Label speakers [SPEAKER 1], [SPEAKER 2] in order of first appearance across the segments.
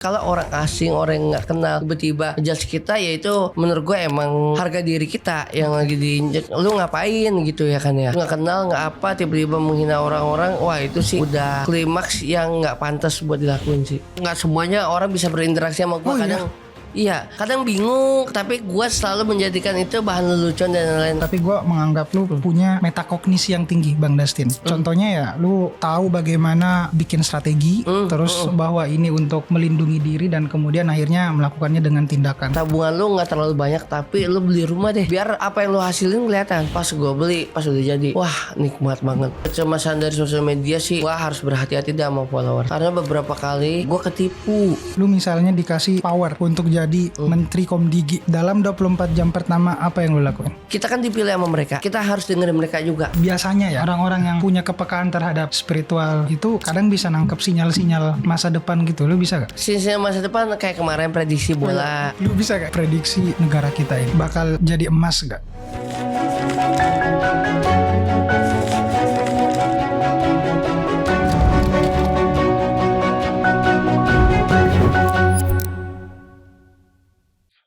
[SPEAKER 1] Kalau orang asing, orang yang nggak kenal tiba-tiba judge kita, ya itu menurut gue emang harga diri kita yang lagi diinjek. Lu ngapain gitu ya kan ya? Nggak kenal nggak apa, tiba-tiba menghina orang-orang. Wah itu sih udah klimaks yang nggak pantas buat dilakuin sih. Nggak semuanya orang bisa berinteraksi sama gue. Kadang iya, kadang bingung, tapi gue selalu menjadikan itu bahan lelucon dan lain-lain.
[SPEAKER 2] Tapi gue menganggap lu punya metakognisi yang tinggi, Bang Dustin. Contohnya ya, lu tahu bagaimana bikin strategi, terus bahwa ini untuk melindungi diri dan kemudian akhirnya melakukannya dengan tindakan.
[SPEAKER 1] Tabungan lu nggak terlalu banyak, tapi lu beli rumah deh, biar apa yang lu hasilin kelihatan. Pas gue beli, pas udah jadi, wah nikmat banget. Kecemasan dari sosial media sih, gue harus berhati-hati dah sama follower. Karena beberapa kali gue ketipu.
[SPEAKER 2] Lu misalnya dikasih power untuk jadi Menteri Komdigi, dalam 24 jam pertama apa yang lu lakuin?
[SPEAKER 1] Kita kan dipilih sama mereka, kita harus dengerin mereka juga.
[SPEAKER 2] Biasanya ya orang-orang yang punya kepekaan terhadap spiritual itu kadang bisa nangkep sinyal-sinyal masa depan gitu. Lu bisa gak?
[SPEAKER 1] Sinyal masa depan kayak kemarin prediksi bola.
[SPEAKER 2] Lu bisa gak prediksi negara kita ini bakal jadi emas gak?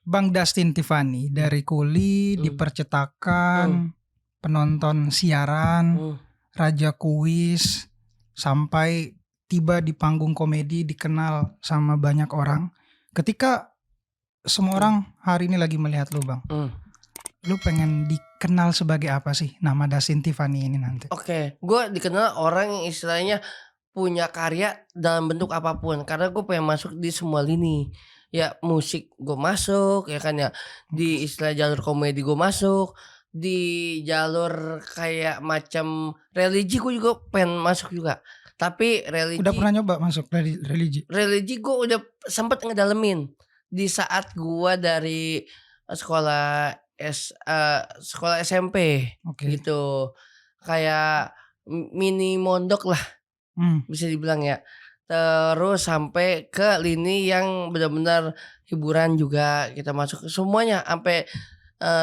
[SPEAKER 2] Bang Dustin Tiffany dari kuli di percetakan, penonton siaran, raja kuis, sampai tiba di panggung komedi dikenal sama banyak orang. Ketika semua orang hari ini lagi melihat lu, Bang, lu pengen dikenal sebagai apa sih nama Dustin Tiffany ini nanti?
[SPEAKER 1] Oke, gue dikenal orang yang istilahnya punya karya dalam bentuk apapun, karena gue pengen masuk di semua lini. Ya musik gue masuk, ya kan ya, di istilah jalur komedi gue masuk, di jalur kayak macam religi gue juga pengen masuk juga. Tapi religi
[SPEAKER 2] Udah pernah nyoba masuk religi?
[SPEAKER 1] Religi gue udah sempet ngedalemin di saat gue dari sekolah sekolah SMP gitu, kayak mini mondok lah bisa dibilang ya. Terus sampai ke lini yang benar-benar hiburan juga kita masuk semuanya, sampai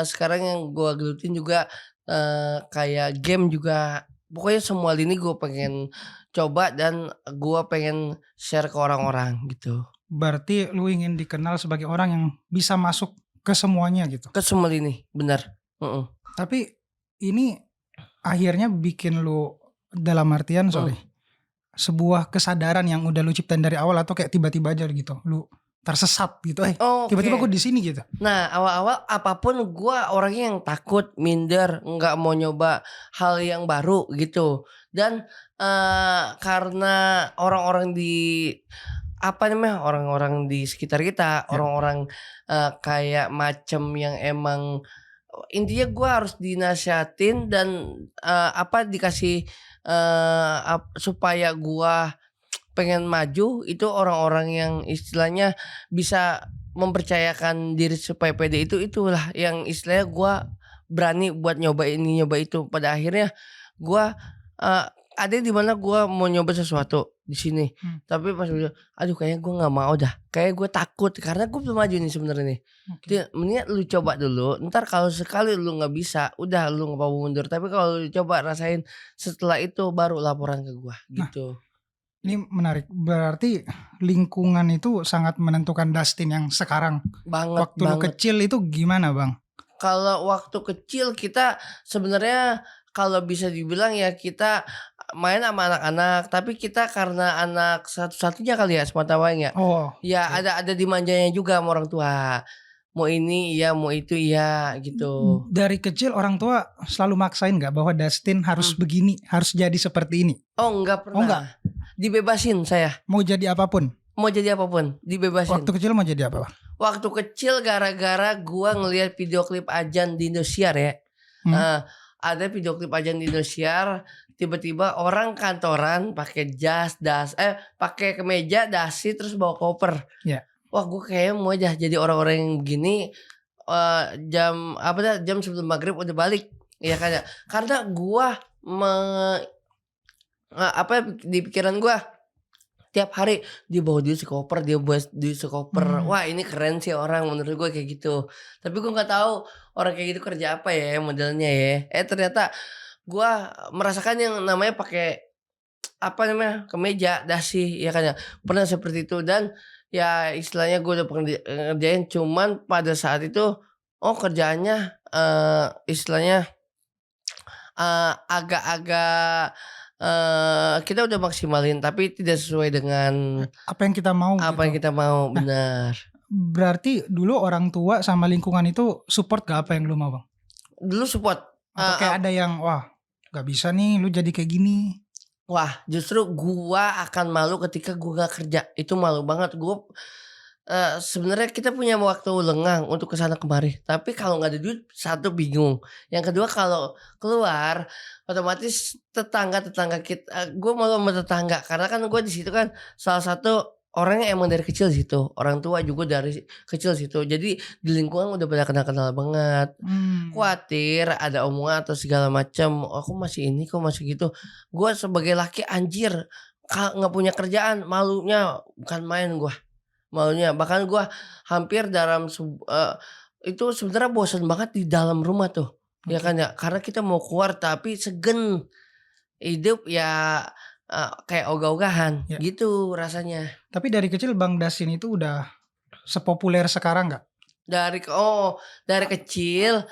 [SPEAKER 1] sekarang yang gue gelutin juga kayak game juga. Pokoknya semua lini gue pengen coba dan gue pengen share ke orang-orang gitu.
[SPEAKER 2] Berarti lu ingin dikenal sebagai orang yang bisa masuk ke semuanya gitu?
[SPEAKER 1] Ke semua lini, benar.
[SPEAKER 2] Tapi ini akhirnya bikin lu, dalam artian sebuah kesadaran yang udah lu ciptain dari awal, atau kayak tiba-tiba aja gitu lu tersesat gitu, tiba-tiba gue di sini gitu?
[SPEAKER 1] Nah awal-awal apapun gue orangnya yang takut, minder, nggak mau nyoba hal yang baru gitu. Dan karena orang-orang di orang-orang di sekitar kita, orang-orang kayak macem yang emang intinya gue harus dinasihatin dan dikasih supaya gue pengen maju, itu orang-orang yang istilahnya bisa mempercayakan diri supaya pede, itulah yang istilahnya gue berani buat nyoba ini nyoba itu. Pada akhirnya gue ada di mana gue mau nyoba sesuatu di sini, tapi pas udah aduh kayaknya gue nggak mau dah, kayak gue takut karena gue belum maju nih sebenarnya nih. Mendingan lu coba dulu, ntar kalau sekali lu nggak bisa udah lu nggak mau mundur, tapi kalau lu coba rasain setelah itu baru laporan ke gue gitu.
[SPEAKER 2] Ini menarik, berarti lingkungan itu sangat menentukan Dustin yang sekarang. Waktu lu kecil itu gimana, Bang?
[SPEAKER 1] Kalau waktu kecil kita sebenarnya kalau bisa dibilang ya kita main sama anak-anak, tapi kita karena anak satu-satunya kali ya sepatawanya. Ya ada dimanjanya juga sama orang tua. Mau ini iya, mau itu iya gitu.
[SPEAKER 2] Dari kecil orang tua selalu maksain gak bahwa Dustin harus begini, harus jadi seperti ini?
[SPEAKER 1] Enggak pernah. Enggak. Dibebasin saya.
[SPEAKER 2] Mau jadi apapun?
[SPEAKER 1] Mau jadi apapun, dibebasin.
[SPEAKER 2] Waktu kecil mau jadi apa?
[SPEAKER 1] Waktu kecil gara-gara gua ngelihat video klip Ajan di Indosiar ya. Ada video klip Ajan di Indosiar, tiba-tiba orang kantoran pakai pakai kemeja, dasi, terus bawa koper. Wah, gue kayaknya mau aja jadi orang-orang yang begini. Jam sebelum maghrib udah balik, ya kan ya. Karena gue di pikiran gue tiap hari dia bawa duit sekoper, wah ini keren sih orang, menurut gue kayak gitu. Tapi gue nggak tahu orang kayak gitu kerja apa ya modelnya ya. Ternyata gue merasakan yang namanya pakai kemeja, dasi, ya kan ya, pernah seperti itu. Dan ya istilahnya gue udah pernah ngerjain, cuman pada saat itu kerjaannya istilahnya agak-agak kita udah maksimalin tapi tidak sesuai dengan
[SPEAKER 2] apa yang kita mau
[SPEAKER 1] apa
[SPEAKER 2] gitu.
[SPEAKER 1] yang kita mau.
[SPEAKER 2] Nah,
[SPEAKER 1] benar.
[SPEAKER 2] Berarti dulu orang tua sama lingkungan itu support gak apa yang lu mau, Bang?
[SPEAKER 1] Dulu support.
[SPEAKER 2] Atau kayak ada yang wah gak bisa nih lu jadi kayak gini?
[SPEAKER 1] Wah, justru gua akan malu ketika gua gak kerja. Itu malu banget. Gua sebenarnya kita punya waktu lengang untuk kesana kemari. Tapi kalau nggak ada duit, satu bingung. Yang kedua kalau keluar, otomatis tetangga kita, gue malu sama tetangga karena kan gue di situ kan salah satu orangnya emang dari kecil situ. Orang tua juga dari kecil situ. Jadi di lingkungan udah pada kenal-kenal banget. Khawatir ada omongan atau segala macam. Aku masih ini kok masih gitu. Gue sebagai laki anjir nggak punya kerjaan, malunya bukan main gue. Malunya bahkan gue hampir dalam itu sebenarnya bosan banget di dalam rumah tuh. Ya kan ya, karena kita mau keluar tapi segen hidup ya kayak ogah-ogahan gitu rasanya.
[SPEAKER 2] Tapi dari kecil Bang Dasin itu udah sepopuler sekarang nggak?
[SPEAKER 1] Dari kecil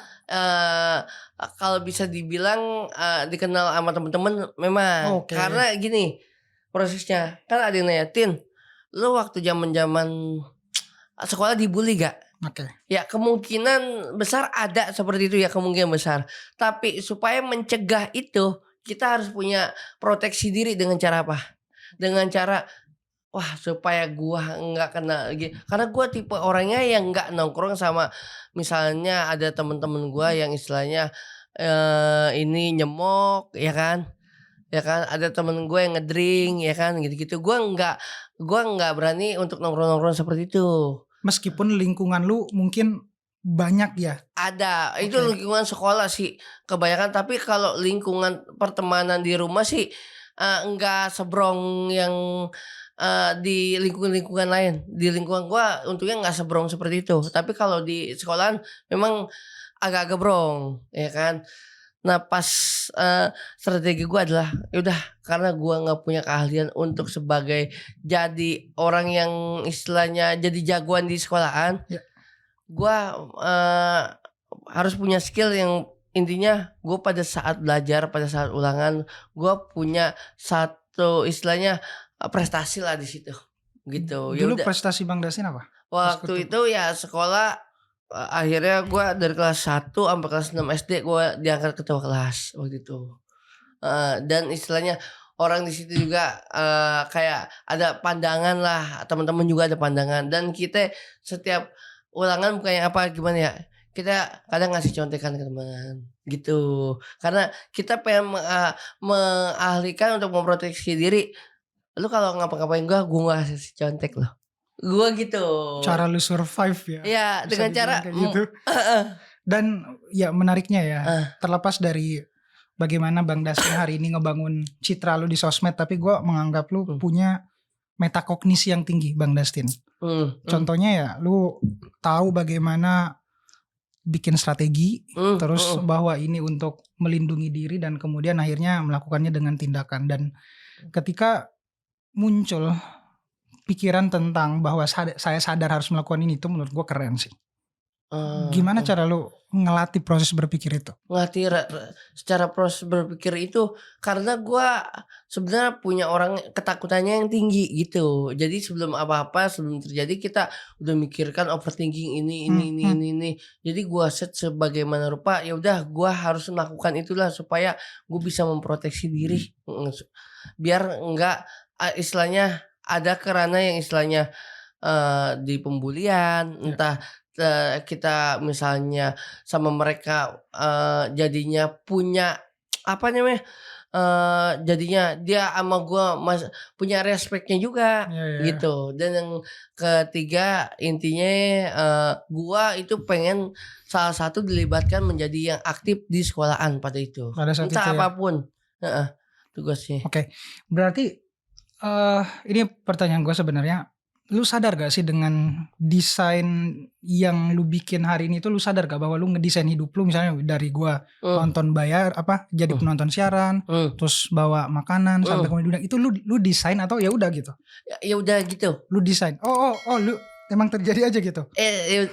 [SPEAKER 1] kalau bisa dibilang dikenal sama temen-temen memang. Karena gini prosesnya, kan ada yang nanya, Tin, lu waktu zaman sekolah dibully gak? Ya kemungkinan besar ada seperti itu ya, kemungkinan besar. Tapi supaya mencegah itu kita harus punya proteksi diri dengan cara apa? Dengan cara supaya gua nggak kena lagi. Karena gua tipe orangnya yang nggak nongkrong sama, misalnya ada temen-temen gua yang istilahnya ini nyemok, ya kan ada temen gue yang ngedrink, ya kan gitu-gitu. Gua nggak berani untuk nongkrong seperti itu.
[SPEAKER 2] Meskipun lingkungan lu mungkin banyak ya.
[SPEAKER 1] Ada, itu lingkungan sekolah sih kebanyakan. Tapi kalau lingkungan pertemanan di rumah sih nggak sebrong yang di lingkungan lain. Di lingkungan gua untungnya nggak sebrong seperti itu. Tapi kalau di sekolahan memang agak-agak brong, ya kan. Nah pas strategi gue adalah yaudah, karena gue nggak punya keahlian untuk sebagai jadi orang yang istilahnya jadi jagoan di sekolahan, gue harus punya skill yang intinya gue pada saat belajar, pada saat ulangan, gue punya satu istilahnya prestasi lah di situ gitu.
[SPEAKER 2] Dulu prestasi Bang Dasin apa?
[SPEAKER 1] Waktu itu ya sekolah. Akhirnya gue dari kelas 1 sampai kelas 6 SD gue diangkat ketua kelas waktu itu. Dan istilahnya orang di situ juga kayak ada pandangan lah, teman-teman juga ada pandangan. Dan kita setiap ulangan bukannya apa gimana ya, kita kadang ngasih contekan ke teman gitu. Karena kita pengen mengalihkan untuk memproteksi diri. Lu kalau ngapa-ngapain gue ngasih contek loh. Gue gitu.
[SPEAKER 2] Cara lu survive ya.
[SPEAKER 1] Iya, dengan cara
[SPEAKER 2] gitu. Dan ya menariknya ya, terlepas dari bagaimana Bang Dasin hari ini ngebangun citra lu di sosmed, tapi gue menganggap lu punya metakognisi yang tinggi, Bang Dasin. Contohnya ya, lu tahu bagaimana bikin strategi, terus bahwa ini untuk melindungi diri dan kemudian akhirnya melakukannya dengan tindakan. Dan ketika muncul pikiran tentang bahwa saya sadar harus melakukan ini, itu menurut gue keren sih. Gimana cara lu ngelatih proses berpikir itu?
[SPEAKER 1] Ngelatih secara proses berpikir itu karena gue sebenarnya punya orang ketakutannya yang tinggi gitu. Jadi sebelum apa-apa, sebelum terjadi kita udah mikirkan overthinking ini. Jadi gue set sebagaimana rupa, ya udah gue harus melakukan itulah supaya gue bisa memproteksi diri, biar enggak istilahnya ada kerana yang istilahnya di pembulian, entah kita misalnya sama mereka jadinya punya apa namanya, jadinya dia sama gue punya respeknya juga gitu. Dan yang ketiga intinya gue itu pengen salah satu dilibatkan menjadi yang aktif di sekolahan pada itu, entah apapun tugasnya.
[SPEAKER 2] Berarti ini pertanyaan gue sebenarnya lu sadar gak sih dengan desain yang lu bikin hari ini tuh, lu sadar gak bahwa lu ngedesain hidup lu, misalnya dari gua nonton bayar jadi penonton siaran, terus bawa makanan sampai kemudian itu lu desain atau ya udah gitu?
[SPEAKER 1] Ya udah gitu.
[SPEAKER 2] Lu desain. Oh, lu emang terjadi aja gitu.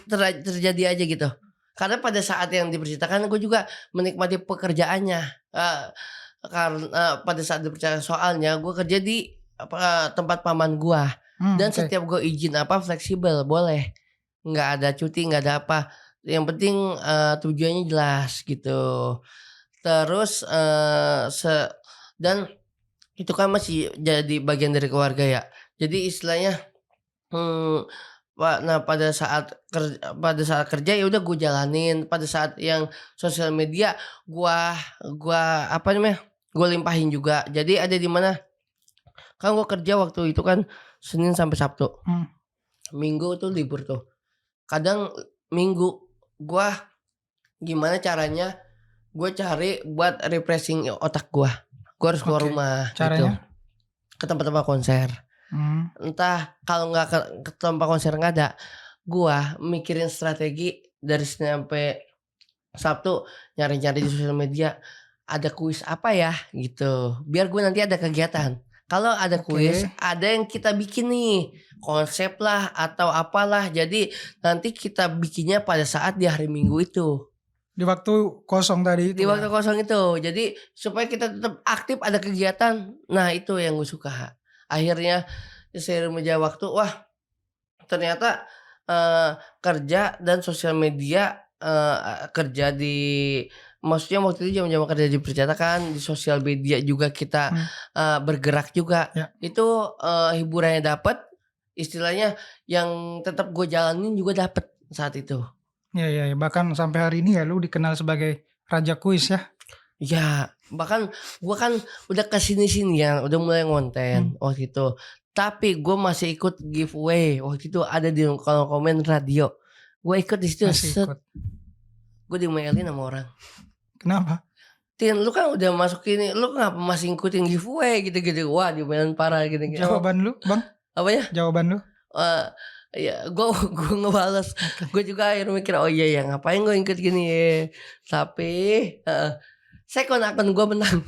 [SPEAKER 1] Terjadi aja gitu. Karena pada saat yang diperceritakan gue juga menikmati pekerjaannya. Karena pada saat diperceritakan soalnya gue kerja di tempat paman gue. Dan setiap gue izin fleksibel boleh, nggak ada cuti, nggak ada apa, yang penting tujuannya jelas gitu. Terus dan itu kan masih jadi bagian dari keluarga ya, jadi istilahnya nah pada saat kerja ya udah gue jalanin, pada saat yang sosial media gue limpahin juga. Jadi ada di mana kan gue kerja waktu itu kan Senin sampai Sabtu. Minggu tuh libur tuh. Kadang Minggu gue gimana caranya gue cari buat refreshing otak gue. Gue harus keluar rumah.
[SPEAKER 2] Caranya?
[SPEAKER 1] Gitu. Ke tempat-tempat konser. Entah kalau nggak ke tempat konser nggak ada, gue mikirin strategi dari Senin sampai Sabtu, nyari-nyari di sosial media ada kuis apa ya gitu. Biar gue nanti ada kegiatan. Kalau ada kuis, ada yang kita bikin nih, konsep lah atau apalah. Jadi nanti kita bikinnya pada saat di hari Minggu itu.
[SPEAKER 2] Di waktu kosong tadi itu.
[SPEAKER 1] Di waktu kosong itu. Jadi supaya kita tetap aktif, ada kegiatan. Nah itu yang gue suka. Akhirnya seiring berjalannya waktu, wah ternyata kerja dan sosial media, kerja di, maksudnya waktu itu zaman kerja di percetakan, di sosial media juga kita bergerak juga. Itu hiburannya dapat, istilahnya yang tetap gue jalanin juga dapat saat itu.
[SPEAKER 2] Ya, bahkan sampai hari ini ya lu dikenal sebagai raja kuis ya.
[SPEAKER 1] Ya, bahkan gue kan udah kesini-sini ya, udah mulai ngonten waktu itu. Tapi gue masih ikut giveaway waktu itu, ada di kolom komen radio. Gue ikut di situ. Gue dimailin sama orang.
[SPEAKER 2] Kenapa?
[SPEAKER 1] Tin, lu kan udah masuk ini, lu kenapa masih ngikutin giveaway gitu-gitu? Wah, dimailin parah gitu-gitu.
[SPEAKER 2] Jawaban lu, Bang?
[SPEAKER 1] Apa ya?
[SPEAKER 2] Jawaban lu?
[SPEAKER 1] Ya, gue ngebales. Gue juga akhirnya mikir, oh iya ya, ngapain gue ikut gini ya. Tapi second akun gue menang.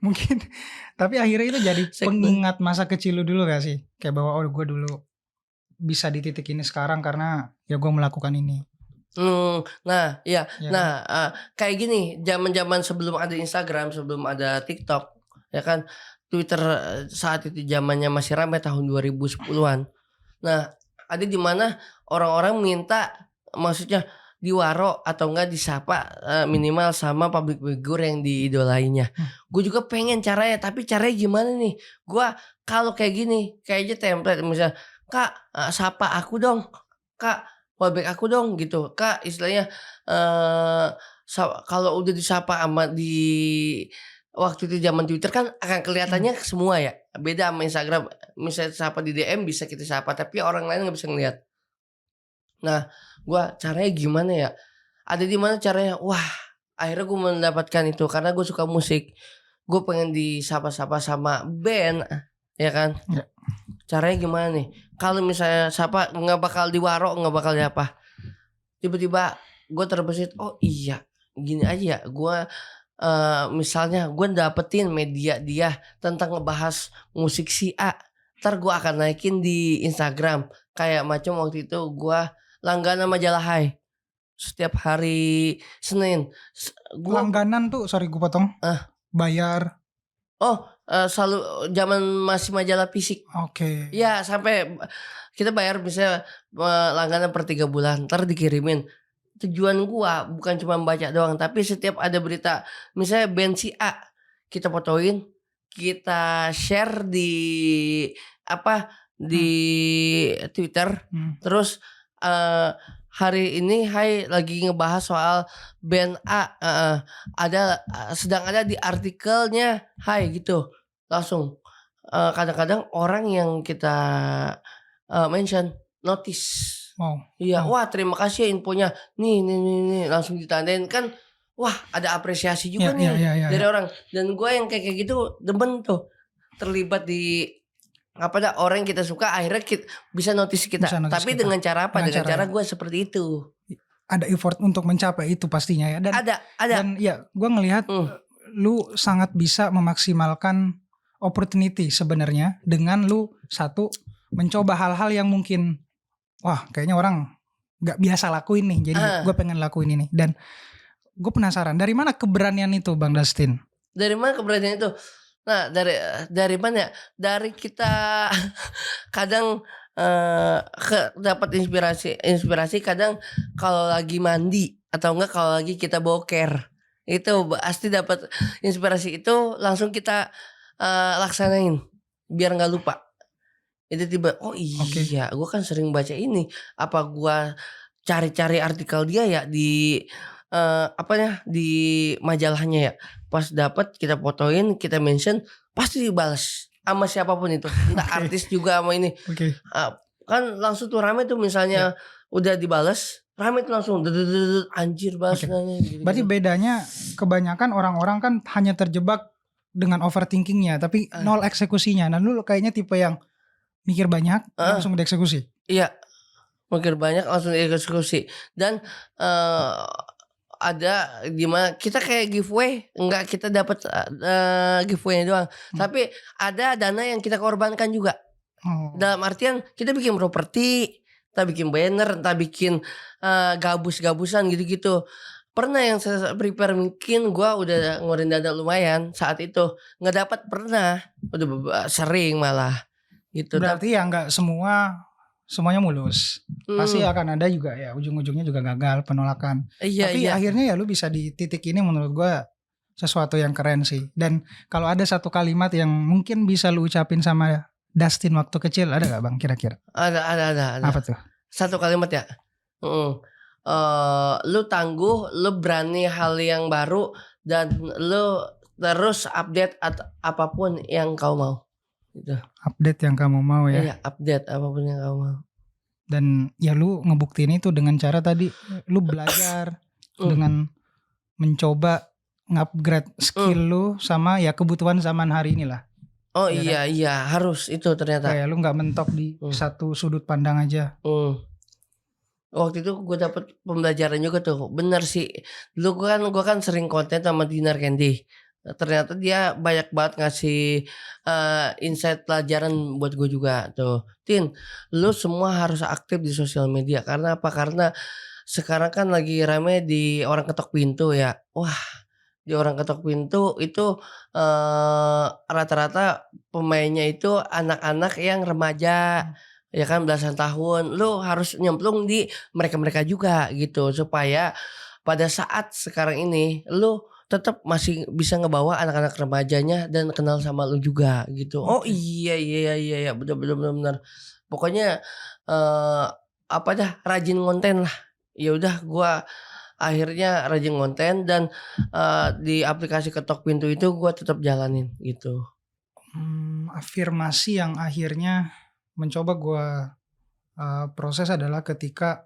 [SPEAKER 2] Mungkin, tapi akhirnya itu jadi pengingat masa kecil lu dulu gak sih? Kayak bahwa gue dulu bisa di titik ini sekarang karena ya gue melakukan ini.
[SPEAKER 1] Nah, ya. Nah, kayak gini, zaman-zaman sebelum ada Instagram, sebelum ada TikTok, ya kan, Twitter saat itu zamannya masih ramai tahun 2010-an. Nah, ada di mana orang-orang minta, maksudnya diwaro atau enggak disapa minimal sama public figure yang diidolainya. Gue juga pengen caranya, tapi caranya gimana nih? Gue kalau kayak gini, kayaknya template misalnya, Kak, sapa aku dong, Kak, wallback aku dong gitu. Kak, istilahnya kalau udah disapa sama di waktu itu zaman Twitter kan akan kelihatannya semua ya. Beda sama Instagram, misalnya sapa di DM bisa kita sapa, tapi orang lain nggak bisa ngeliat. Nah, gue caranya gimana ya? Ada di mana caranya? Wah, akhirnya gue mendapatkan itu karena gue suka musik. Gue pengen disapa-sapa sama band, ya kan?
[SPEAKER 2] Ya.
[SPEAKER 1] Caranya gimana nih? Kalau misalnya sapa nggak bakal diwaro, nggak bakal apa. Tiba-tiba gue terbesit, oh iya, gini aja ya. Gue misalnya gue dapetin media dia tentang ngebahas musik si A, ntar gue akan naikin di Instagram. Kayak macam waktu itu gue langganan majalah Hai setiap hari Senin.
[SPEAKER 2] Langganan tuh, sorry gue potong. Bayar.
[SPEAKER 1] Selalu zaman masih majalah fisik.
[SPEAKER 2] Oke.
[SPEAKER 1] Ya sampai kita bayar misalnya langganan per 3 bulan, ntar dikirimin. Tujuan gua bukan cuma baca doang, tapi setiap ada berita misalnya band si A, kita fotoin, kita share di Twitter. Terus hari ini Hai lagi ngebahas soal band A, sedang ada di artikelnya Hai gitu. Langsung kadang-kadang orang yang kita mention notice. Iya, wah terima kasih ya infonya. Nih langsung ditandain kan. Wah, ada apresiasi juga nih dari orang. Dan gue yang kayak gitu demen tuh terlibat di apa dah orang yang kita suka akhirnya bisa notice kita. Tapi
[SPEAKER 2] kita.
[SPEAKER 1] dengan cara apa? Dengan cara gue seperti itu.
[SPEAKER 2] Ada effort untuk mencapai itu pastinya ya. Dan
[SPEAKER 1] ada.
[SPEAKER 2] Dan ya gue ngelihat lu sangat bisa memaksimalkan opportunity sebenarnya dengan lu satu mencoba hal-hal yang mungkin wah kayaknya orang gak biasa lakuin nih. Jadi gue pengen lakuin ini. Dan gue penasaran dari mana keberanian itu Bang Dustin?
[SPEAKER 1] Dari mana keberanian itu? Nah dari mana? Dari kita kadang dapat inspirasi kadang kalau lagi mandi atau enggak kalau lagi kita boker itu pasti dapat inspirasi itu langsung kita laksanain biar nggak lupa. Itu tiba iya gue kan sering baca ini, apa gue cari-cari artikel dia ya di di majalahnya ya, pas dapat kita fotoin kita mention pasti dibalas sama siapapun itu, entah artis juga sama ini. Kan langsung tuh rame tuh misalnya udah dibalas rame tuh langsung anjir balas gitu.
[SPEAKER 2] Berarti bedanya kebanyakan orang-orang kan hanya terjebak dengan overthinkingnya tapi nol eksekusinya. Nah lu kayaknya tipe yang mikir banyak langsung dieksekusi.
[SPEAKER 1] Iya, mikir banyak langsung dieksekusi. Dan ada gimana kita kayak giveaway, enggak kita dapat giveaway doang, tapi ada dana yang kita korbankan juga. Dalam artian kita bikin properti, kita bikin banner, kita bikin gabus-gabusan gitu-gitu. Pernah yang saya prepare mungkin gue udah ngeluarin dana lumayan saat itu, nggak dapat pernah, udah sering malah gitu.
[SPEAKER 2] Berarti ya nggak semuanya mulus. Pasti akan ada juga ya ujung-ujungnya juga gagal, penolakan. Tapi akhirnya ya lu bisa di titik ini menurut gue sesuatu yang keren sih. Dan kalau ada satu kalimat yang mungkin bisa lu ucapin sama Dustin waktu kecil, ada gak Bang kira-kira?
[SPEAKER 1] Ada.
[SPEAKER 2] Apa tuh?
[SPEAKER 1] Satu kalimat ya. Lu tangguh, lu berani hal yang baru, dan lu terus update apapun yang kau mau. Gitu.
[SPEAKER 2] Update yang kamu mau ya.
[SPEAKER 1] Iya, update apapun yang kamu mau.
[SPEAKER 2] Dan ya lu ngebuktiin itu dengan cara tadi lu belajar dengan mencoba ngupgrade skill lu sama ya kebutuhan zaman hari inilah.
[SPEAKER 1] Oh ya iya harus itu ternyata.
[SPEAKER 2] Kayak lu nggak mentok di satu sudut pandang aja.
[SPEAKER 1] Waktu itu gue dapet pembelajaran juga tuh, bener sih. Dulu gue kan sering konten sama Dinar Candy. Ternyata dia banyak banget ngasih insight pelajaran buat gue juga tuh. Tin, lu semua harus aktif di sosial media. Karena apa? Karena sekarang kan lagi rame di orang ketok pintu ya. Wah, di orang ketok pintu itu rata-rata pemainnya itu anak-anak yang remaja. Ya kan belasan tahun. Lu harus nyemplung di mereka-mereka juga gitu. Supaya pada saat sekarang ini lu tetap masih bisa ngebawa anak-anak remajanya dan kenal sama lu juga gitu. Oh iya benar. Pokoknya rajin konten lah. Ya udah gua akhirnya rajin konten dan di aplikasi ketok pintu itu gua tetap jalanin gitu.
[SPEAKER 2] Afirmasi yang akhirnya mencoba gua proses adalah ketika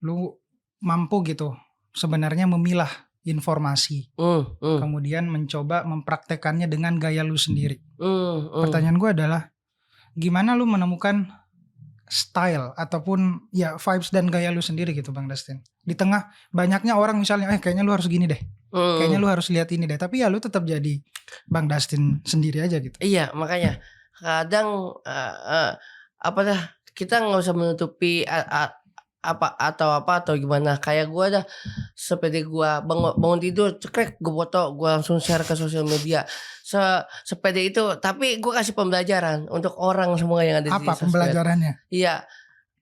[SPEAKER 2] lu mampu gitu sebenarnya memilah informasi, kemudian mencoba mempraktekannya dengan gaya lu sendiri. Pertanyaan gue adalah, gimana lu menemukan style ataupun ya vibes dan gaya lu sendiri gitu Bang Dustin? Di tengah banyaknya orang misalnya, kayaknya lu harus gini deh, kayaknya lu harus lihat ini deh, tapi ya lu tetap jadi Bang Dustin sendiri aja gitu.
[SPEAKER 1] Iya makanya kadang kita nggak usah menutupi atau gimana. Kayak gue dah sepede gue bangun tidur cekrek gue foto, gue langsung share ke sosial media sepede itu. Tapi gue kasih pembelajaran untuk orang semua yang ada di sosial.
[SPEAKER 2] Apa pembelajarannya?
[SPEAKER 1] Iya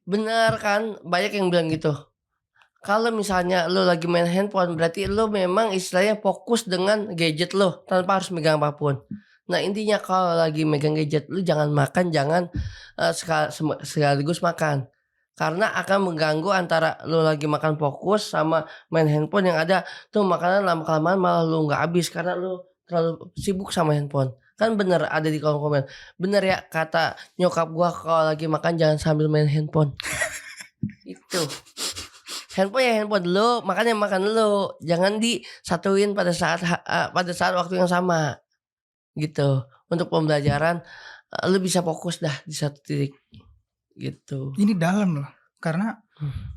[SPEAKER 1] benar kan, banyak yang bilang gitu. Kalau misalnya lo lagi main handphone berarti lo memang istilahnya fokus dengan gadget lo tanpa harus megang apapun. Nah intinya kalau lagi megang gadget lo jangan makan, jangan sekaligus makan. Karena akan mengganggu antara lu lagi makan fokus sama main handphone, yang ada tuh makanan lama-kelamaan malah lu gak habis karena lu terlalu sibuk sama handphone. Kan bener ada di kolom komen. Bener ya kata nyokap gua, kalau lagi makan jangan sambil main handphone. Itu. Handphone ya handphone dulu, makan dulu. Jangan disatuin pada saat waktu yang sama. Gitu. Untuk pembelajaran lu bisa fokus dah di satu titik gitu.
[SPEAKER 2] Ini dalam loh, karena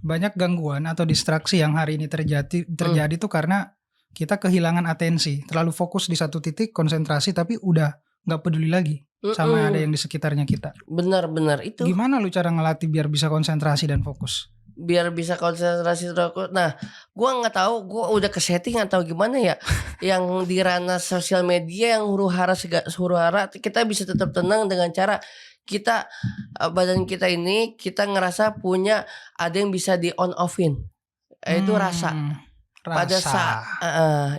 [SPEAKER 2] banyak gangguan atau distraksi yang hari ini terjadi tuh karena kita kehilangan atensi, terlalu fokus di satu titik, konsentrasi, tapi udah nggak peduli lagi sama ada yang di sekitarnya kita.
[SPEAKER 1] Benar itu.
[SPEAKER 2] Gimana lu cara ngelatih biar bisa konsentrasi dan fokus?
[SPEAKER 1] Biar bisa konsentrasi terus. Nah, gua nggak tahu, gua udah ke setting atau gimana ya. Yang di ranah sosial media yang huru hara kita bisa tetap tenang dengan cara kita badan kita ini kita ngerasa punya ada yang bisa di on offin. Itu rasa. Pada saat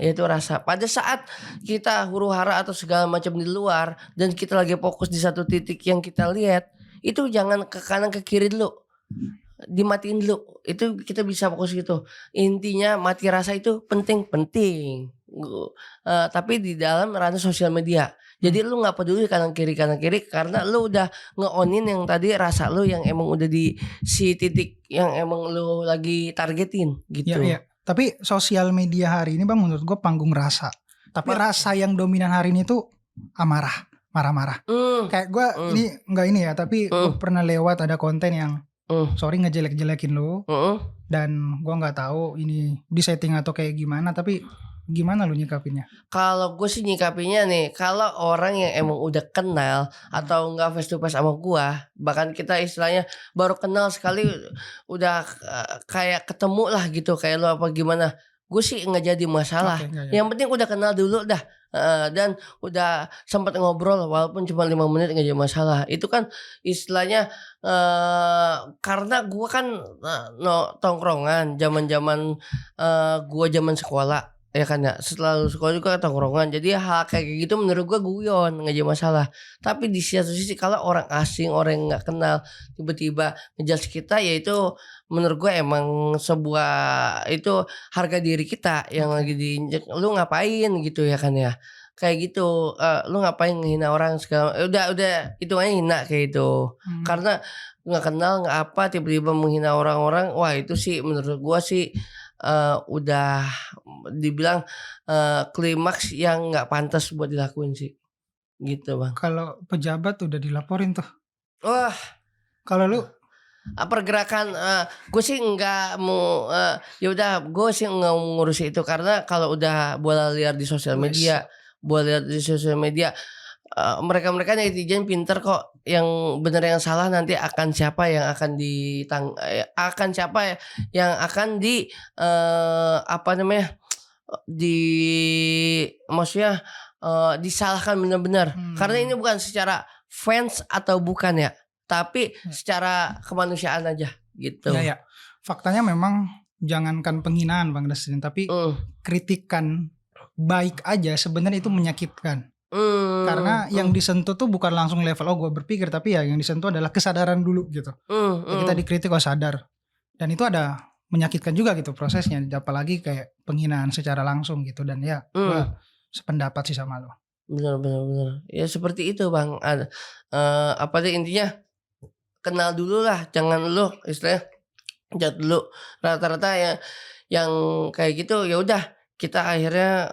[SPEAKER 1] yaitu rasa. Pada saat kita huru hara atau segala macam di luar dan kita lagi fokus di satu titik yang kita lihat, itu jangan ke kanan ke kiri dulu. Dimatiin dulu, itu kita bisa fokus gitu. Intinya mati rasa itu penting. Tapi di dalam ranah sosial media. Jadi lu nggak peduli kanan kiri karena lu udah nge-onin yang tadi rasa lu yang emang udah di si titik yang emang lu lagi targetin gitu.
[SPEAKER 2] Iya. Tapi sosial media hari ini Bang menurut gue panggung rasa. Tapi rasa yang dominan hari ini tuh amarah, marah-marah. Kayak gue ini ya, tapi gue pernah lewat ada konten yang sorry ngejelek-jelekin lu. Dan gue nggak tahu ini di setting atau kayak gimana, tapi gimana lu nyikapinnya?
[SPEAKER 1] Kalau gue sih nyikapinnya nih, kalau orang yang emang udah kenal atau enggak face to face sama gue, bahkan kita istilahnya baru kenal sekali udah kayak ketemu lah gitu, kayak lu apa gimana, gue sih nggak jadi masalah. Yang penting udah kenal dulu dah. Dan udah sempat ngobrol walaupun cuma 5 menit nggak jadi masalah. Itu kan istilahnya karena gue kan tongkrongan zaman gue zaman sekolah ya kan ya, setelah sekolah juga tongkrongan. Jadi hal kayak gitu menurut gue guyon nggak jadi masalah. Tapi di satu sisi kalau orang asing, orang yang nggak kenal tiba-tiba ngejudge kita, ya itu menurut gue emang sebuah itu harga diri kita yang lagi diinjek. Lu ngapain gitu ya kan ya, kayak gitu. Lu ngapain ngehina orang segala, udah itu aja hina kayak itu. Karena nggak kenal nggak apa tiba-tiba menghina orang-orang, wah itu sih menurut gue sih udah dibilang klimaks yang nggak pantas buat dilakuin sih gitu Bang.
[SPEAKER 2] Kalau pejabat udah dilaporin tuh.
[SPEAKER 1] Wah,
[SPEAKER 2] kalau lu
[SPEAKER 1] pergerakan gue sih nggak mau ya udah gue sih nggak ngurusi itu, karena kalau udah bola liar di sosial media, mereka netizen pinter kok. Yang benar yang salah nanti akan siapa yang akan yang akan di maksudnya disalahkan benar-benar. Karena ini bukan secara fans atau bukan ya, tapi secara kemanusiaan aja gitu.
[SPEAKER 2] Ya. Faktanya memang jangankan penghinaan Bang Dustin, tapi kritikan baik aja sebenarnya itu menyakitkan. Karena yang disentuh tuh bukan langsung level gue berpikir, tapi ya yang disentuh adalah kesadaran dulu gitu. Kita dikritik kok sadar, dan itu ada menyakitkan juga gitu prosesnya, apalagi kayak penghinaan secara langsung gitu. Dan ya gue sependapat sih sama lo.
[SPEAKER 1] Benar ya seperti itu Bang. Intinya kenal dulu lah, jangan lu istilahnya jat dulu. Rata-rata ya yang kayak gitu ya udah kita akhirnya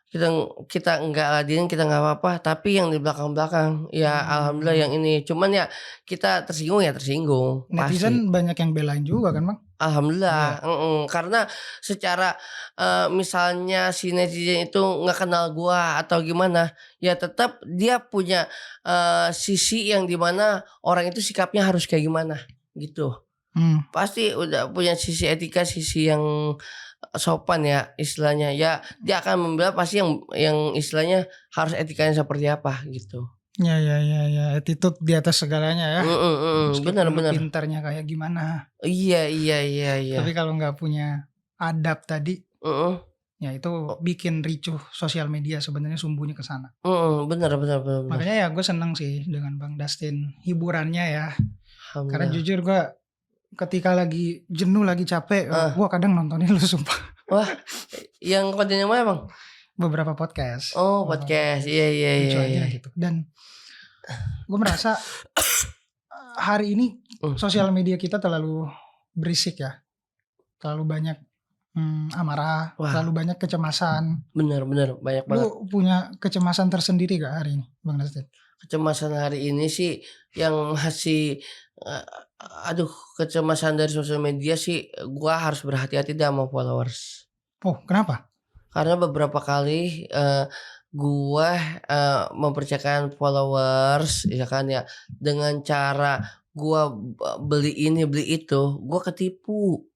[SPEAKER 1] kita enggak ladenin, kita nggak apa-apa. Tapi yang di belakang ya alhamdulillah yang ini. Cuman ya kita tersinggung.
[SPEAKER 2] Netizen pasti banyak yang belain juga kan Bang.
[SPEAKER 1] Alhamdulillah. Karena secara misalnya si netizen itu nggak kenal gua atau gimana, ya tetap dia punya sisi yang dimana orang itu sikapnya harus kayak gimana gitu. Pasti udah punya sisi etika, sisi yang sopan ya istilahnya. Ya dia akan membela pasti yang istilahnya harus etikanya seperti apa gitu.
[SPEAKER 2] Ya, attitude di atas segalanya ya. Benar. Pintarnya kayak gimana?
[SPEAKER 1] Iya.
[SPEAKER 2] Tapi kalau nggak punya adab tadi, ya itu bikin ricuh sosial media, sebenarnya sumbunya ke sana.
[SPEAKER 1] Benar.
[SPEAKER 2] Makanya ya gue seneng sih dengan Bang Dustin hiburannya ya. Karena jujur gue ketika lagi jenuh, lagi capek, gue kadang nontonin lu sumpah.
[SPEAKER 1] Wah, yang kontennya mana Bang?
[SPEAKER 2] Beberapa podcast.
[SPEAKER 1] Podcast. Iya.
[SPEAKER 2] Aja gitu. Dan gue merasa hari ini sosial media kita terlalu berisik ya, terlalu banyak amarah,
[SPEAKER 1] Wah,
[SPEAKER 2] terlalu banyak kecemasan.
[SPEAKER 1] bener banyak banget.
[SPEAKER 2] Lu punya kecemasan tersendiri gak hari ini, Bang Dustin?
[SPEAKER 1] Kecemasan hari ini sih yang masih, eee, aduh kecemasan dari sosial media sih gua harus berhati-hati dah sama followers.
[SPEAKER 2] Oh, kenapa?
[SPEAKER 1] Karena beberapa kali, gua, mempercayakan followers ya kan ya, dengan cara gua beli ini beli itu, gua ketipu.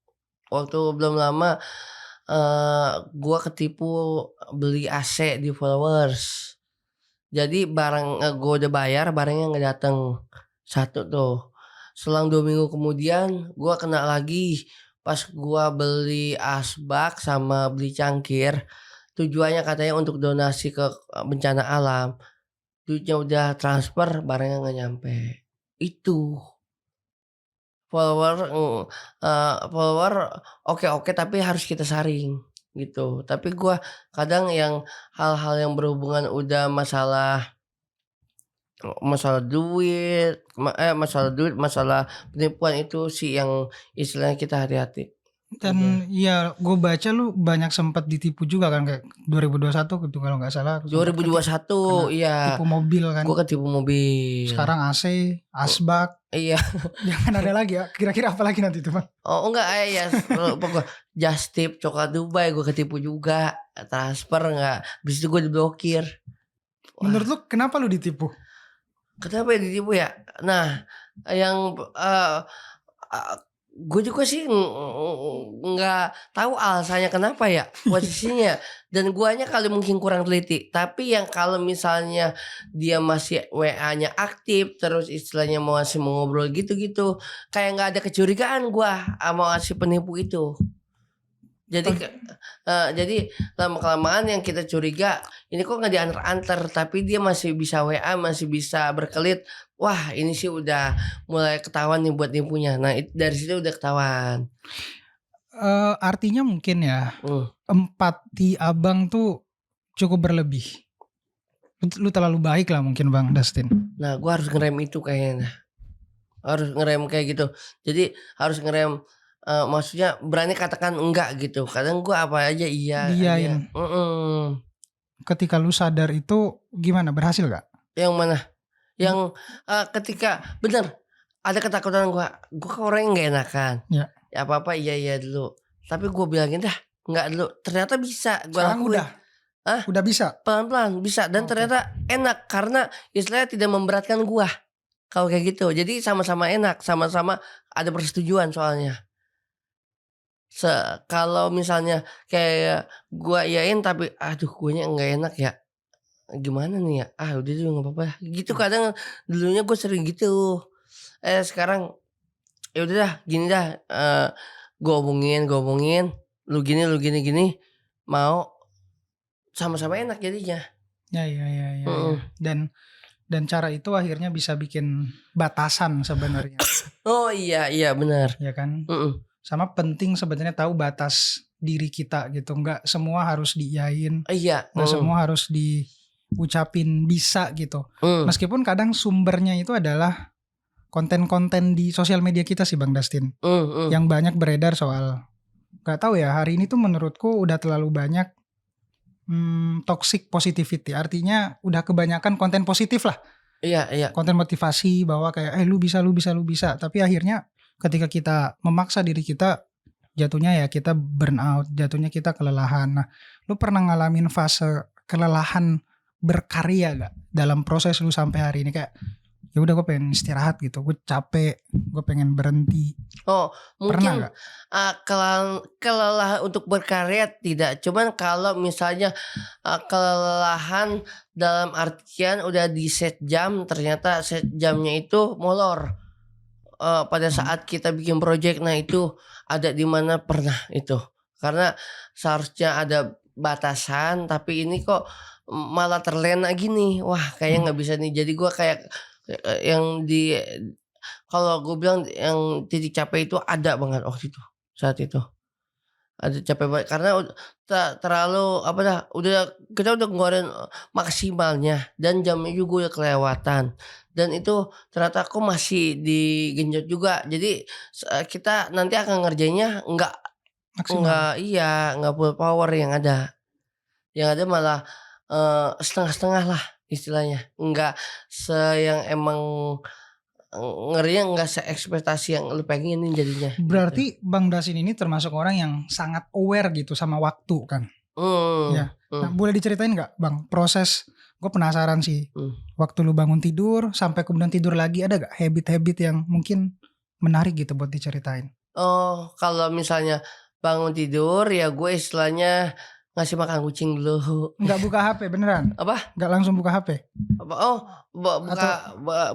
[SPEAKER 1] Waktu belum lama, gua ketipu beli AC di followers. Jadi barang, gua udah bayar barangnya nggak dateng, satu tuh. Selang 2 minggu kemudian gua kena lagi, pas gua beli asbak sama beli cangkir, tujuannya katanya untuk donasi ke, bencana alam, duitnya udah transfer barangnya nggak nyampe. Itu, follower, follower oke tapi harus kita saring, gitu. Tapi gua kadang yang hal-hal yang berhubungan udah masalah masalah duit, masalah penipuan itu sih yang istilahnya kita hati-hati. Udah.
[SPEAKER 2] Dan ya gue baca lu banyak sempat ditipu juga kan, kayak 2021 gitu kalau nggak salah sempat
[SPEAKER 1] 2021
[SPEAKER 2] kena
[SPEAKER 1] iya,
[SPEAKER 2] tipu mobil kan.
[SPEAKER 1] gua ketipu mobil.
[SPEAKER 2] Sekarang AC, asbak,
[SPEAKER 1] Iya.
[SPEAKER 2] jangan ada lagi ya. Kira-kira apa lagi nanti tuh, Bang?
[SPEAKER 1] Oh enggak, ya lupa gua. Just Tip coklat Dubai gua ketipu juga, transfer enggak, habis itu gua diblokir.
[SPEAKER 2] Menurut lu kenapa lu ditipu?
[SPEAKER 1] Kenapa ya ditipu ya? Nah, yang, gue juga sih nggak tahu alasannya kenapa ya posisinya, dan guanya kali mungkin kurang teliti. Tapi yang kalau misalnya dia masih WA-nya aktif, terus istilahnya masih mau ngobrol gitu-gitu, kayak nggak ada kecurigaan gua sama si penipu itu. Jadi jadi lama-kelamaan yang kita curiga, ini kok nggak diantar-antar, tapi dia masih bisa WA, masih bisa berkelit. Wah ini sih udah mulai ketahuan nih buat nipunya. Nah dari situ udah ketahuan.
[SPEAKER 2] Artinya mungkin ya, empati Abang tuh cukup berlebih. Lu terlalu baik lah mungkin, Bang Dustin.
[SPEAKER 1] Nah gua harus ngerem itu kayaknya. Harus ngerem kayak gitu. Jadi harus ngerem, maksudnya berani katakan enggak gitu. Kadang gua apa aja iya aja.
[SPEAKER 2] Diain. Ketika lu sadar itu gimana, berhasil gak?
[SPEAKER 1] Yang mana? Yang, ketika bener ada ketakutan gua kan orangnya nggak enakan.
[SPEAKER 2] Ya.
[SPEAKER 1] Ya apa-apa iya dulu. Tapi gua bilangin dah enggak dulu. Ternyata bisa gua
[SPEAKER 2] Sekarang
[SPEAKER 1] lakuin.
[SPEAKER 2] udah bisa?
[SPEAKER 1] Pelan-pelan bisa dan ternyata enak karena istilahnya tidak memberatkan gua. Kalau kayak gitu. Jadi sama-sama enak, sama-sama ada persetujuan soalnya. Kalau misalnya kayak gua iyain tapi aduh guanya enggak enak ya. Gimana nih ya? Ah udah deh nggak apa-apa. Gitu kadang dulunya gue sering gitu. Sekarang ya udah dah gini dah, gue omongin, lu gini, mau sama-sama enak jadinya.
[SPEAKER 2] Ya. Dan cara itu akhirnya bisa bikin batasan sebenarnya.
[SPEAKER 1] Oh iya benar.
[SPEAKER 2] Ya kan? Sama penting sebenarnya tahu batas diri kita gitu. Nggak semua harus diiyain.
[SPEAKER 1] Iya.
[SPEAKER 2] Nggak semua harus diucapin bisa gitu. Meskipun kadang sumbernya itu adalah konten-konten di sosial media kita sih, Bang Dustin. Yang banyak beredar soal, nggak tahu ya, hari ini tuh menurutku udah terlalu banyak toxic positivity. Artinya udah kebanyakan konten positif lah.
[SPEAKER 1] Iya.
[SPEAKER 2] Konten motivasi bahwa kayak lu bisa. Tapi akhirnya ketika kita memaksa diri kita, jatuhnya ya kita burn out, jatuhnya kita kelelahan. Nah, lu pernah ngalamin fase kelelahan berkarya gak dalam proses lu sampai hari ini, kayak ya udah gue pengen istirahat gitu, gue capek, gue pengen berhenti?
[SPEAKER 1] Oh mungkin kelelahan untuk berkarya tidak, cuman kalau misalnya kelelahan dalam artian udah di set jam, ternyata set jamnya itu molor pada saat kita bikin project. Nah itu ada di mana pernah itu, karena seharusnya ada batasan tapi ini kok malah terlena gini. Wah kayaknya nggak bisa nih. Jadi gue kayak yang kalau gue bilang yang titik capek itu ada banget waktu itu, saat itu ada capek banget karena terlalu kita udah ngeluarin maksimalnya dan jamnya juga udah kelewatan, dan itu ternyata aku masih digenjot juga. Jadi kita nanti akan ngerjainnya nggak
[SPEAKER 2] maksimal.
[SPEAKER 1] Nggak full power yang ada. Yang ada malah setengah-setengah lah istilahnya. Nggak yang emang ngerinya nggak seekspektasi yang lu pengenin jadinya.
[SPEAKER 2] Berarti gitu. Bang Dasin ini termasuk orang yang sangat aware gitu sama waktu kan? Ya. Nah, boleh diceritain nggak Bang proses? Gue penasaran sih. Waktu lu bangun tidur sampai kemudian tidur lagi, ada gak habit-habit yang mungkin menarik gitu buat diceritain?
[SPEAKER 1] Oh, kalau misalnya bangun tidur ya gue istilahnya ngasih makan kucing dulu.
[SPEAKER 2] Nggak buka HP beneran?
[SPEAKER 1] Apa?
[SPEAKER 2] Nggak langsung buka HP?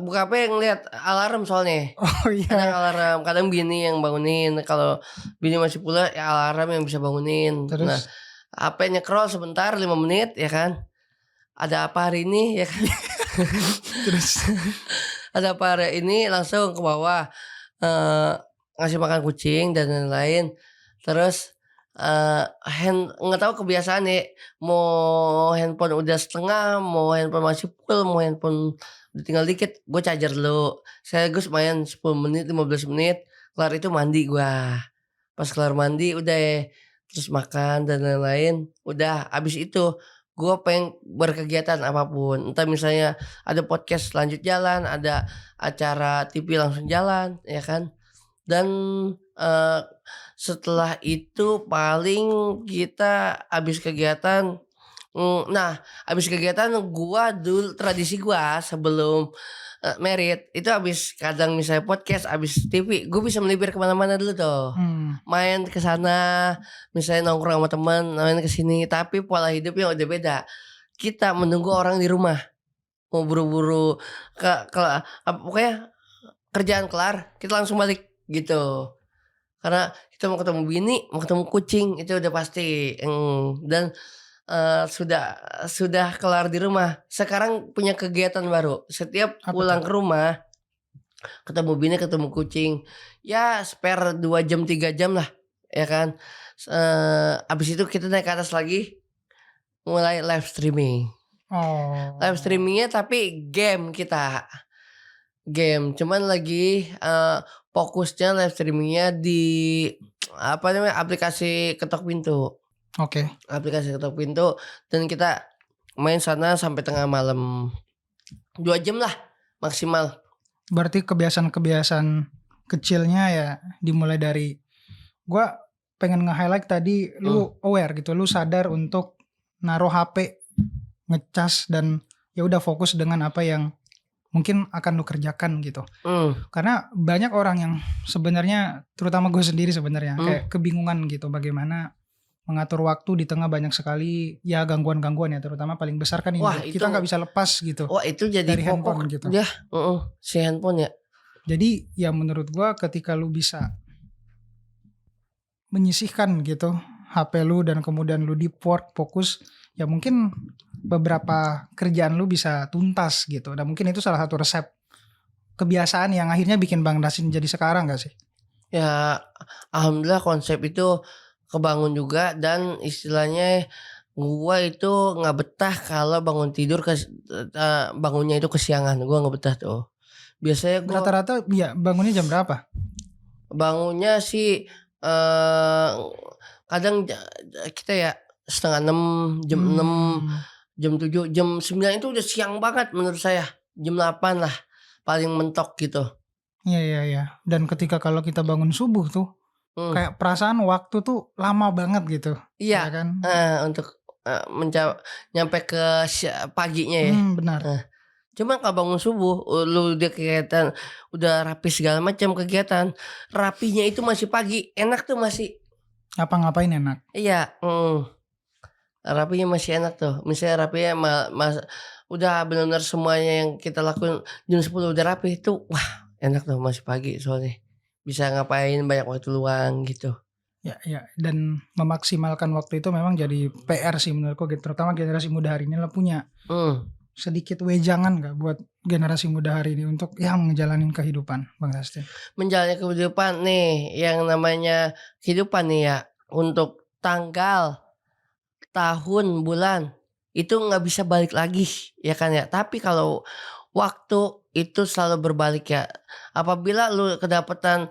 [SPEAKER 1] Buka HP ngeliat alarm soalnya.
[SPEAKER 2] Oh iya.
[SPEAKER 1] Kadang alarm, kadang bini yang bangunin. Kalau bini masih pula ya alarm yang bisa bangunin.
[SPEAKER 2] Terus?
[SPEAKER 1] Nah, HP nyekrol sebentar 5 menit ya kan. Ada apa hari ini ya kan.
[SPEAKER 2] Terus
[SPEAKER 1] ada apa hari ini langsung ke bawah ngasih makan kucing dan lain-lain. Terus nggak tahu kebiasaan nih, mau handphone udah setengah, mau handphone masih full, mau handphone udah tinggal dikit, gue charger dulu. Saya main 10 menit 15 menit, kelar itu mandi gue. Pas kelar mandi udah terus makan dan lain-lain. Udah abis itu gue pengen berkegiatan apapun, entah misalnya ada podcast lanjut jalan, ada acara TV langsung jalan ya kan. Dan setelah itu paling kita habis kegiatan. Nah, habis kegiatan gua dulu tradisi gua sebelum merit itu habis kadang misalnya podcast, habis TV, gue bisa melipir kemana-mana dulu tuh. Main ke sana, misalnya nongkrong sama teman, main ke sini. Tapi pola hidupnya udah beda. Kita menunggu orang di rumah, mau buru-buru pokoknya kerjaan kelar, kita langsung balik gitu. Karena kita mau ketemu bini, mau ketemu kucing, itu udah pasti. Dan sudah kelar di rumah. Sekarang punya kegiatan baru. Setiap pulang ke rumah, ketemu bini, ketemu kucing, ya spare 2 jam 3 jam lah, ya kan. Abis itu kita naik ke atas lagi, mulai live streaming. Live streamingnya tapi game kita. Game, cuman lagi fokusnya live streamingnya di aplikasi ketok pintu.
[SPEAKER 2] Oke.
[SPEAKER 1] Aplikasi ketok pintu, dan kita main sana sampai tengah malam. 2 jam lah maksimal.
[SPEAKER 2] Berarti kebiasaan-kebiasaan kecilnya ya dimulai dari, gua pengen nge-highlight tadi lu aware gitu, lu sadar untuk naruh HP, ngecas, dan ya udah fokus dengan apa yang mungkin akan lu kerjakan gitu. Karena banyak orang yang sebenarnya, terutama gue sendiri sebenarnya kayak kebingungan gitu bagaimana mengatur waktu di tengah banyak sekali ya gangguan-gangguan ya, terutama paling besar kan ini kita nggak bisa lepas gitu.
[SPEAKER 1] Wah, itu jadi
[SPEAKER 2] dari
[SPEAKER 1] pokok
[SPEAKER 2] handphone gitu.
[SPEAKER 1] Ya, si handphone ya.
[SPEAKER 2] Jadi ya menurut gue ketika lu bisa menyisihkan gitu HP lu dan kemudian lu deep work, fokus, ya mungkin beberapa kerjaan lu bisa tuntas gitu. Dan mungkin itu salah satu resep kebiasaan yang akhirnya bikin Bang Dasin jadi sekarang gak sih?
[SPEAKER 1] Ya alhamdulillah konsep itu kebangun juga. Dan istilahnya gua itu gak betah kalau bangun tidur bangunnya itu kesiangan. Gua gak betah tuh. Biasanya gua
[SPEAKER 2] rata-rata ya bangunnya jam berapa?
[SPEAKER 1] Bangunnya sih kadang kita ya 5:30, jam 6, jam 7, jam 9 itu udah siang banget menurut saya. Jam 8 lah paling mentok gitu.
[SPEAKER 2] Iya. Dan ketika kalau kita bangun subuh tuh kayak perasaan waktu tuh lama banget gitu.
[SPEAKER 1] Iya kan? Untuk nyampe ke paginya ya.
[SPEAKER 2] Benar.
[SPEAKER 1] Cuma kalau bangun subuh lu udah kegiatan, udah rapi segala macam kegiatan, rapinya itu masih pagi, enak tuh masih.
[SPEAKER 2] Ngapain enak?
[SPEAKER 1] Iya, rapinya masih enak tuh. Misalnya rapinya udah benar-benar semuanya yang kita lakuin jam 10 udah rapi itu, wah enak tuh masih pagi soalnya. Bisa ngapain, banyak waktu luang gitu.
[SPEAKER 2] Ya, dan memaksimalkan waktu itu memang jadi PR sih menurutku, terutama generasi muda hari ini lah punya sedikit wejangan gak buat generasi muda hari ini untuk ngejalanin kehidupan, Bang Dastin?
[SPEAKER 1] Menjalani kehidupan nih, yang namanya kehidupan nih ya, untuk tanggal, tahun, bulan itu nggak bisa balik lagi ya kan ya. Tapi kalau waktu itu selalu berbalik ya. Apabila lu kedapatan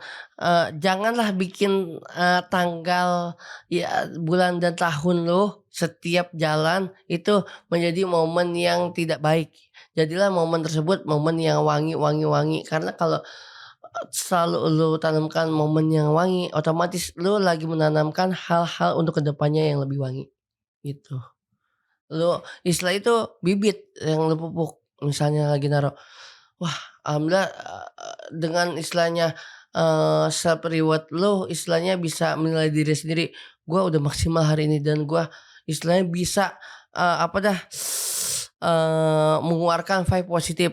[SPEAKER 1] janganlah bikin tanggal ya bulan dan tahun lu setiap jalan itu menjadi momen yang tidak baik. Jadilah momen tersebut momen yang wangi. Karena kalau selalu lu tanamkan momen yang wangi, otomatis lu lagi menanamkan hal-hal untuk kedepannya yang lebih wangi gitu. Lu istilah itu bibit yang lu pupuk. Misalnya lagi naruh, wah alhamdulillah dengan istilahnya self reward lu istilahnya bisa menilai diri sendiri. Gua udah maksimal hari ini dan gua istilahnya bisa mengeluarkan vibe positif.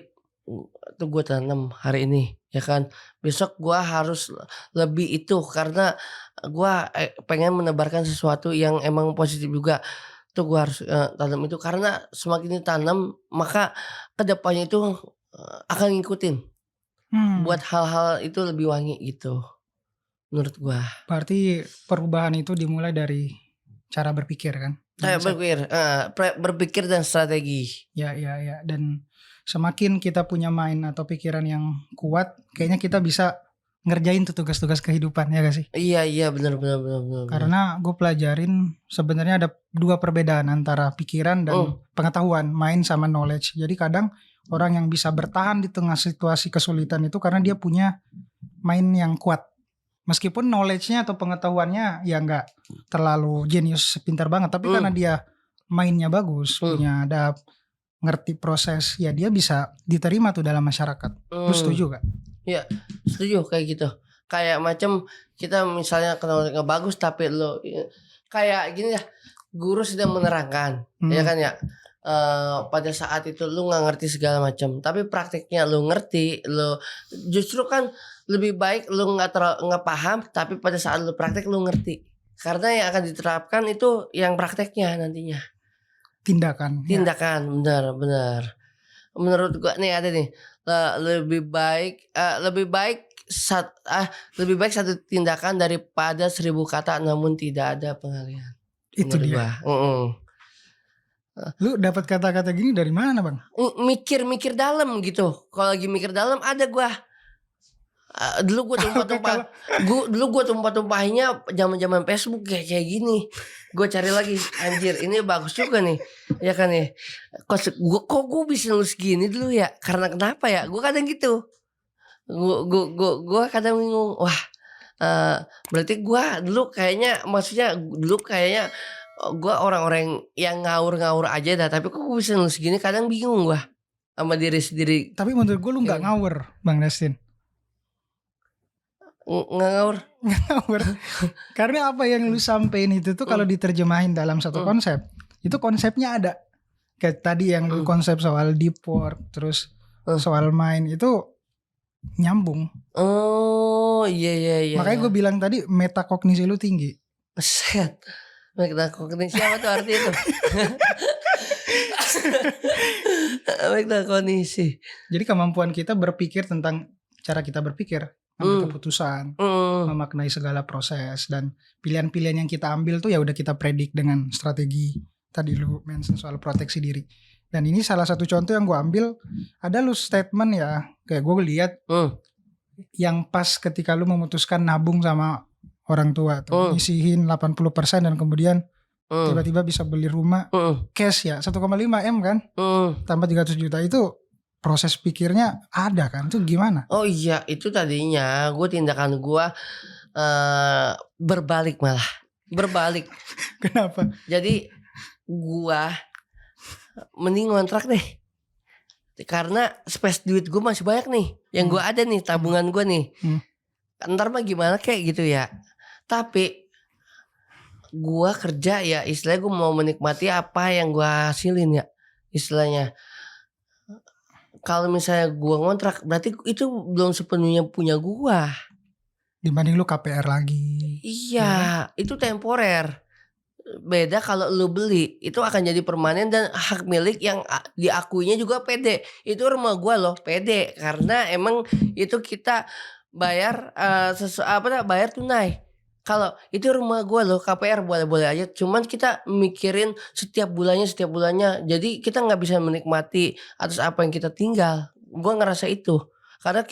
[SPEAKER 1] Itu gue tanam hari ini ya kan. Besok gua harus lebih itu karena gua pengen menebarkan sesuatu yang emang positif juga. Tuh gua harus tanam itu karena semakin ditanam maka kedepannya itu akan ngikutin buat hal-hal itu lebih wangi gitu menurut gua.
[SPEAKER 2] Berarti perubahan itu dimulai dari cara berpikir kan?
[SPEAKER 1] Saya berpikir dan strategi.
[SPEAKER 2] Ya. Dan semakin kita punya mind atau pikiran yang kuat, kayaknya kita bisa ngerjain tuh tugas-tugas kehidupan ya gak sih?
[SPEAKER 1] Iya benar.
[SPEAKER 2] Karena gue pelajarin sebenarnya ada dua perbedaan antara pikiran dan pengetahuan, mind sama knowledge. Jadi kadang orang yang bisa bertahan di tengah situasi kesulitan itu karena dia punya mind yang kuat. Meskipun knowledge-nya atau pengetahuannya ya nggak terlalu jenius pintar banget, tapi karena dia mind-nya bagus, punya adab, ngerti proses, ya dia bisa diterima tuh dalam masyarakat. Lu setuju gak?
[SPEAKER 1] Ya setuju kayak gitu. Kayak macam kita misalnya kenal nggak bagus tapi lo kayak gini ya, guru sedang menerangkan ya kan ya. Pada saat itu lu nggak ngerti segala macam, tapi prakteknya lu ngerti, lu justru kan lebih baik lu nggak paham, tapi pada saat lu praktek lu ngerti, karena yang akan diterapkan itu yang prakteknya nantinya.
[SPEAKER 2] Tindakan.
[SPEAKER 1] Benar. Menurut gua nih ada nih lebih baik satu tindakan daripada 1000 kata namun tidak ada pengalihan.
[SPEAKER 2] Itu dia. Lu dapat kata-kata gini dari mana bang?
[SPEAKER 1] Mikir dalam gitu. Kalau lagi mikir dalam ada gua. Dulu gue tumpah-tumpahinnya zaman Facebook kayak gini. Gue cari lagi, anjir ini bagus juga nih, ya kan ya. Kok gue bisa nulis gini dulu ya? Karena kenapa ya? Gue kadang gitu. Gue kadang bingung. Wah, berarti gue dulu kayaknya gue orang-orang yang ngawur aja dah. Tapi kok gue bisa nulis gini? Kadang bingung gue sama diri sendiri.
[SPEAKER 2] Tapi menurut gue lu nggak ngawur, Bang Destin.
[SPEAKER 1] Ngawur.
[SPEAKER 2] Karena apa yang lu sampein itu tuh kalau diterjemahin dalam satu konsep, itu konsepnya ada. Kayak tadi yang lu konsep soal deep work, terus soal mind itu nyambung.
[SPEAKER 1] Oh iya.
[SPEAKER 2] Makanya gue bilang tadi metakognisi lu tinggi.
[SPEAKER 1] Set. Metakognisi apa tuh arti itu? Metakognisi.
[SPEAKER 2] Jadi kemampuan kita berpikir tentang cara kita berpikir, ambil keputusan, memaknai segala proses, dan pilihan-pilihan yang kita ambil tuh ya udah kita predik dengan strategi. Tadi lu mention soal proteksi diri. Dan ini salah satu contoh yang gue ambil, ada lu statement ya, kayak gue lihat yang pas ketika lu memutuskan nabung sama orang tua tuh, ngisihin 80% dan kemudian tiba-tiba bisa beli rumah cash ya 1,5 M kan, tambah 300 juta itu. Proses pikirnya ada kan, itu gimana?
[SPEAKER 1] Oh iya, itu tadinya tindakan gue berbalik.
[SPEAKER 2] Kenapa?
[SPEAKER 1] Jadi gue mending ngontrak deh, karena space duit gue masih banyak nih, yang gue ada nih tabungan gue nih. Ntar mah gimana kayak gitu ya. Tapi gue kerja ya, istilahnya gue mau menikmati apa yang gue hasilin ya, istilahnya. Kalau misalnya gua ngontrak, berarti itu belum sepenuhnya punya gua.
[SPEAKER 2] Dibanding lu KPR lagi.
[SPEAKER 1] Iya, itu temporer. Beda kalau lu beli, itu akan jadi permanen dan hak milik yang diakuinya juga PD. Itu rumah gua loh, PD, karena emang itu kita bayar bayar tunai. Kalau itu rumah gue loh, KPR boleh-boleh aja. Cuman kita mikirin setiap bulannya. Jadi kita nggak bisa menikmati atas apa yang kita tinggal gue ngerasa itu. Karena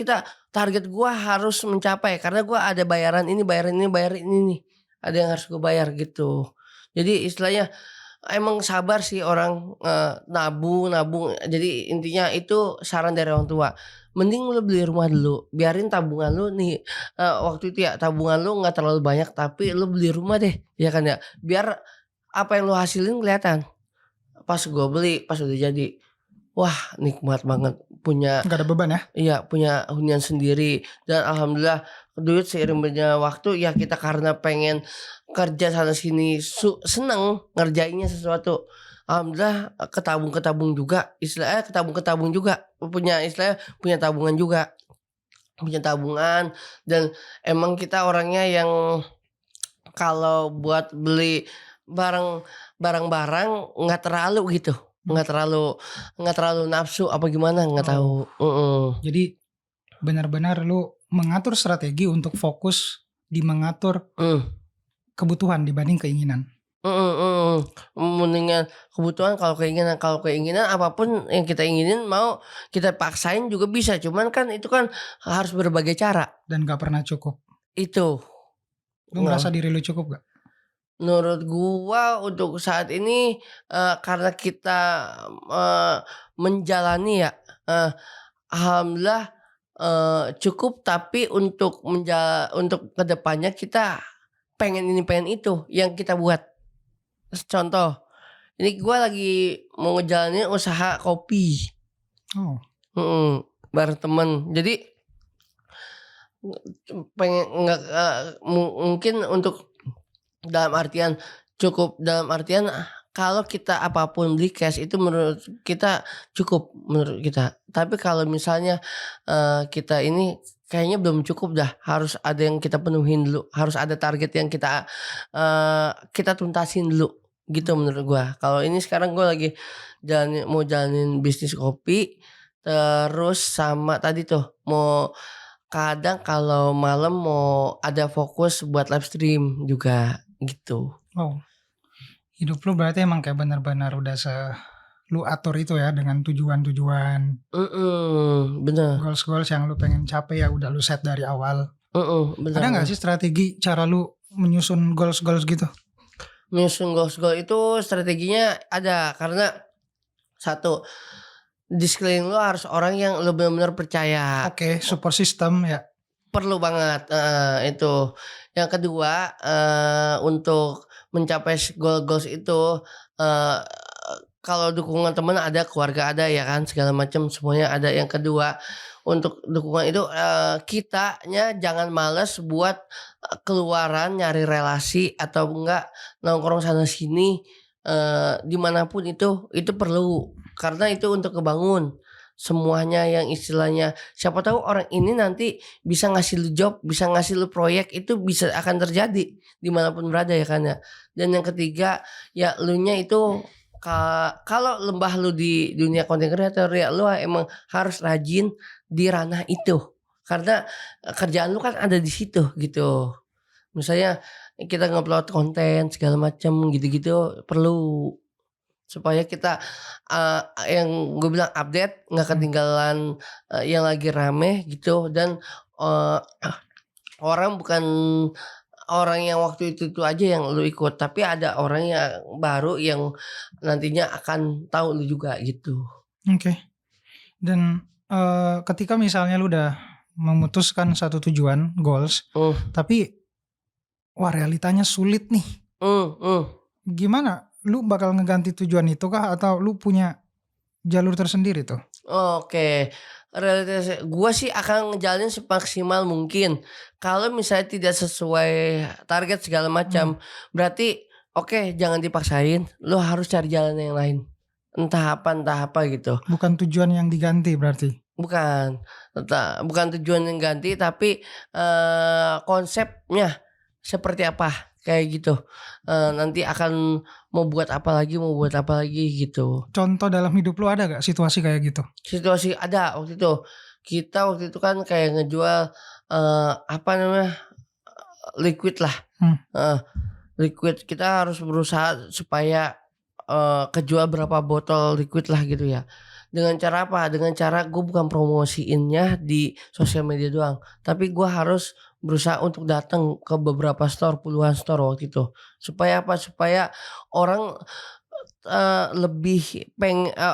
[SPEAKER 1] target gue harus mencapai. Karena gue ada bayaran ini nih. Ada yang harus gue bayar gitu. Jadi istilahnya emang sabar sih orang nabung. Jadi intinya itu saran dari orang tua. Mending lu beli rumah dulu. Biarin tabungan lu nih waktu itu ya, tabungan lu nggak terlalu banyak tapi lu beli rumah deh, ya kan ya. Biar apa yang lu hasilin kelihatan. Pas gue beli, pas udah jadi, wah nikmat banget punya.
[SPEAKER 2] Gak ada beban ya?
[SPEAKER 1] Iya, punya hunian sendiri. Dan alhamdulillah duit seiring berjalannya waktu ya, kita karena pengen kerja sana sini seneng ngerjainnya sesuatu. Alhamdulillah ketabung juga, istilahnya ketabung juga, punya tabungan juga, punya tabungan. Dan emang kita orangnya yang kalau buat beli barang-barang nggak terlalu gitu, nggak terlalu nafsu apa gimana, nggak tahu.
[SPEAKER 2] Jadi benar-benar lu mengatur strategi untuk fokus di mengatur kebutuhan dibanding keinginan.
[SPEAKER 1] Mendingan kebutuhan, kalau keinginan apapun yang kita inginin mau kita paksain juga bisa, cuman kan itu kan harus berbagai cara
[SPEAKER 2] dan gak pernah cukup.
[SPEAKER 1] Itu
[SPEAKER 2] lu ngerasa diri lu cukup gak?
[SPEAKER 1] Menurut gua untuk saat ini karena kita menjalani ya, alhamdulillah cukup. Tapi untuk kedepannya kita pengen ini pengen itu yang kita buat. Contoh, ini gue lagi mau ngejalanin usaha kopi. Bareng temen. Jadi pengen mungkin untuk dalam artian cukup, dalam artian kalau kita apapun beli cash itu menurut kita cukup, menurut kita. Tapi kalau misalnya kita ini kayaknya belum cukup dah, harus ada yang kita penuhin dulu, harus ada target yang kita tuntasin dulu gitu menurut gua. Kalau ini sekarang gua lagi mau jalanin bisnis kopi, terus sama tadi tuh mau kadang kalau malam mau ada fokus buat live stream juga gitu.
[SPEAKER 2] Hidup lu berarti emang kayak benar-benar udah lu atur itu ya, dengan tujuan-tujuan.
[SPEAKER 1] Bener.
[SPEAKER 2] Goals yang lu pengen capai ya udah lu set dari awal.
[SPEAKER 1] Bener.
[SPEAKER 2] Ada nggak sih strategi cara lu menyusun goals gitu?
[SPEAKER 1] Menyusun goals itu strateginya ada, karena satu, di sekeliling lu harus orang yang lu benar-benar percaya.
[SPEAKER 2] Oke, support system ya.
[SPEAKER 1] Perlu banget itu. Yang kedua, untuk mencapai goals itu, kalau dukungan teman ada, keluarga ada ya kan, segala macam semuanya ada. Yang kedua, untuk dukungan itu kitanya jangan males buat keluaran nyari relasi atau enggak nongkrong sana sini, dimanapun itu perlu, karena itu untuk kebangun semuanya. Yang istilahnya siapa tahu orang ini nanti bisa ngasih lu job, bisa ngasih lu proyek, itu bisa akan terjadi dimanapun berada ya kan ya. Dan yang ketiga ya lu nya itu kalau lembah lu di dunia content creator ya, lu emang harus rajin di ranah itu, karena kerjaan lu kan ada di situ gitu. Misalnya kita ngupload konten segala macam gitu-gitu perlu, supaya kita yang gue bilang update, nggak ketinggalan yang lagi rame gitu. Dan orang bukan orang yang waktu itu aja yang lu ikut, tapi ada orang yang baru yang nantinya akan tahu lu juga gitu.
[SPEAKER 2] Oke. Dan ketika misalnya lu udah memutuskan satu tujuan goals, tapi realitanya sulit nih. Gimana? Lu bakal ngeganti tujuan itu kah, atau lu punya jalur tersendiri tuh?
[SPEAKER 1] Oke. Realitas gue sih akan ngejalanin semaksimal mungkin. Kalau misalnya tidak sesuai target segala macam, berarti oke, jangan dipaksain. Lu harus cari jalan yang lain. Entah apa gitu.
[SPEAKER 2] Bukan tujuan yang diganti berarti?
[SPEAKER 1] Bukan tujuan yang ganti, tapi konsepnya seperti apa, kayak gitu. Nanti akan mau buat apa lagi gitu.
[SPEAKER 2] Contoh dalam hidup lu ada gak situasi kayak gitu?
[SPEAKER 1] Situasi ada. Waktu itu kan kayak ngejual liquid lah. Liquid, kita harus berusaha supaya kejual berapa botol liquid lah gitu ya. Dengan cara apa? Dengan cara gue bukan promosiinnya di sosial media doang, tapi gue harus berusaha untuk datang ke beberapa store, puluhan store waktu itu. Supaya apa? Supaya orang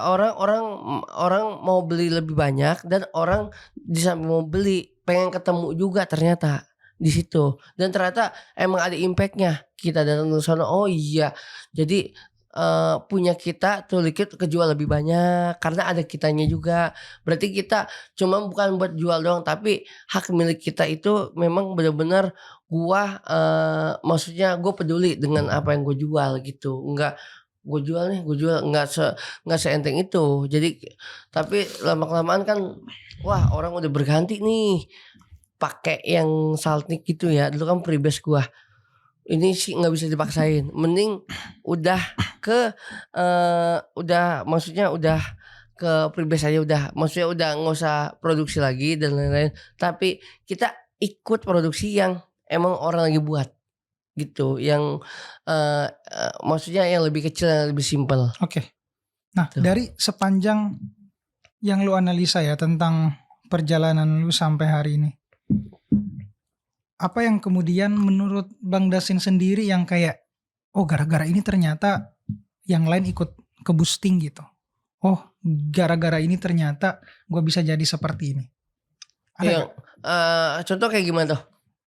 [SPEAKER 1] orang orang mau beli lebih banyak, dan orang di samping mau beli pengen ketemu juga ternyata di situ, dan ternyata emang ada impactnya kita datang ke sana. Oh iya, jadi punya kita tuh Likit kejual lebih banyak karena ada kitanya juga. Berarti kita cuma bukan buat jual doang, tapi hak milik kita itu memang benar-benar gua maksudnya gue peduli dengan apa yang gue jual gitu. Enggak gue jual nih, gue jual, nggak seenteng itu. Jadi tapi lama kelamaan kan, wah orang udah berganti nih pakai yang Saltnik gitu ya. Dulu kan Freebase gua. Ini sih nggak bisa dipaksain. Mending udah ke maksudnya udah ke Freebase aja udah. Maksudnya udah nggak usah produksi lagi dan lain-lain. Tapi kita ikut produksi yang emang orang lagi buat gitu. Yang maksudnya yang lebih kecil, yang lebih simpel.
[SPEAKER 2] Oke. Nah,
[SPEAKER 1] Tuh.
[SPEAKER 2] dari sepanjang yang lu analisa ya tentang perjalanan lu sampai hari ini, apa yang kemudian menurut Bang Dasin sendiri yang kayak, oh gara-gara ini ternyata yang lain ikut ke boosting gitu. Oh gara-gara ini ternyata gue bisa jadi seperti ini. Ada
[SPEAKER 1] Yang
[SPEAKER 2] nggak?
[SPEAKER 1] contoh kayak gimana tuh?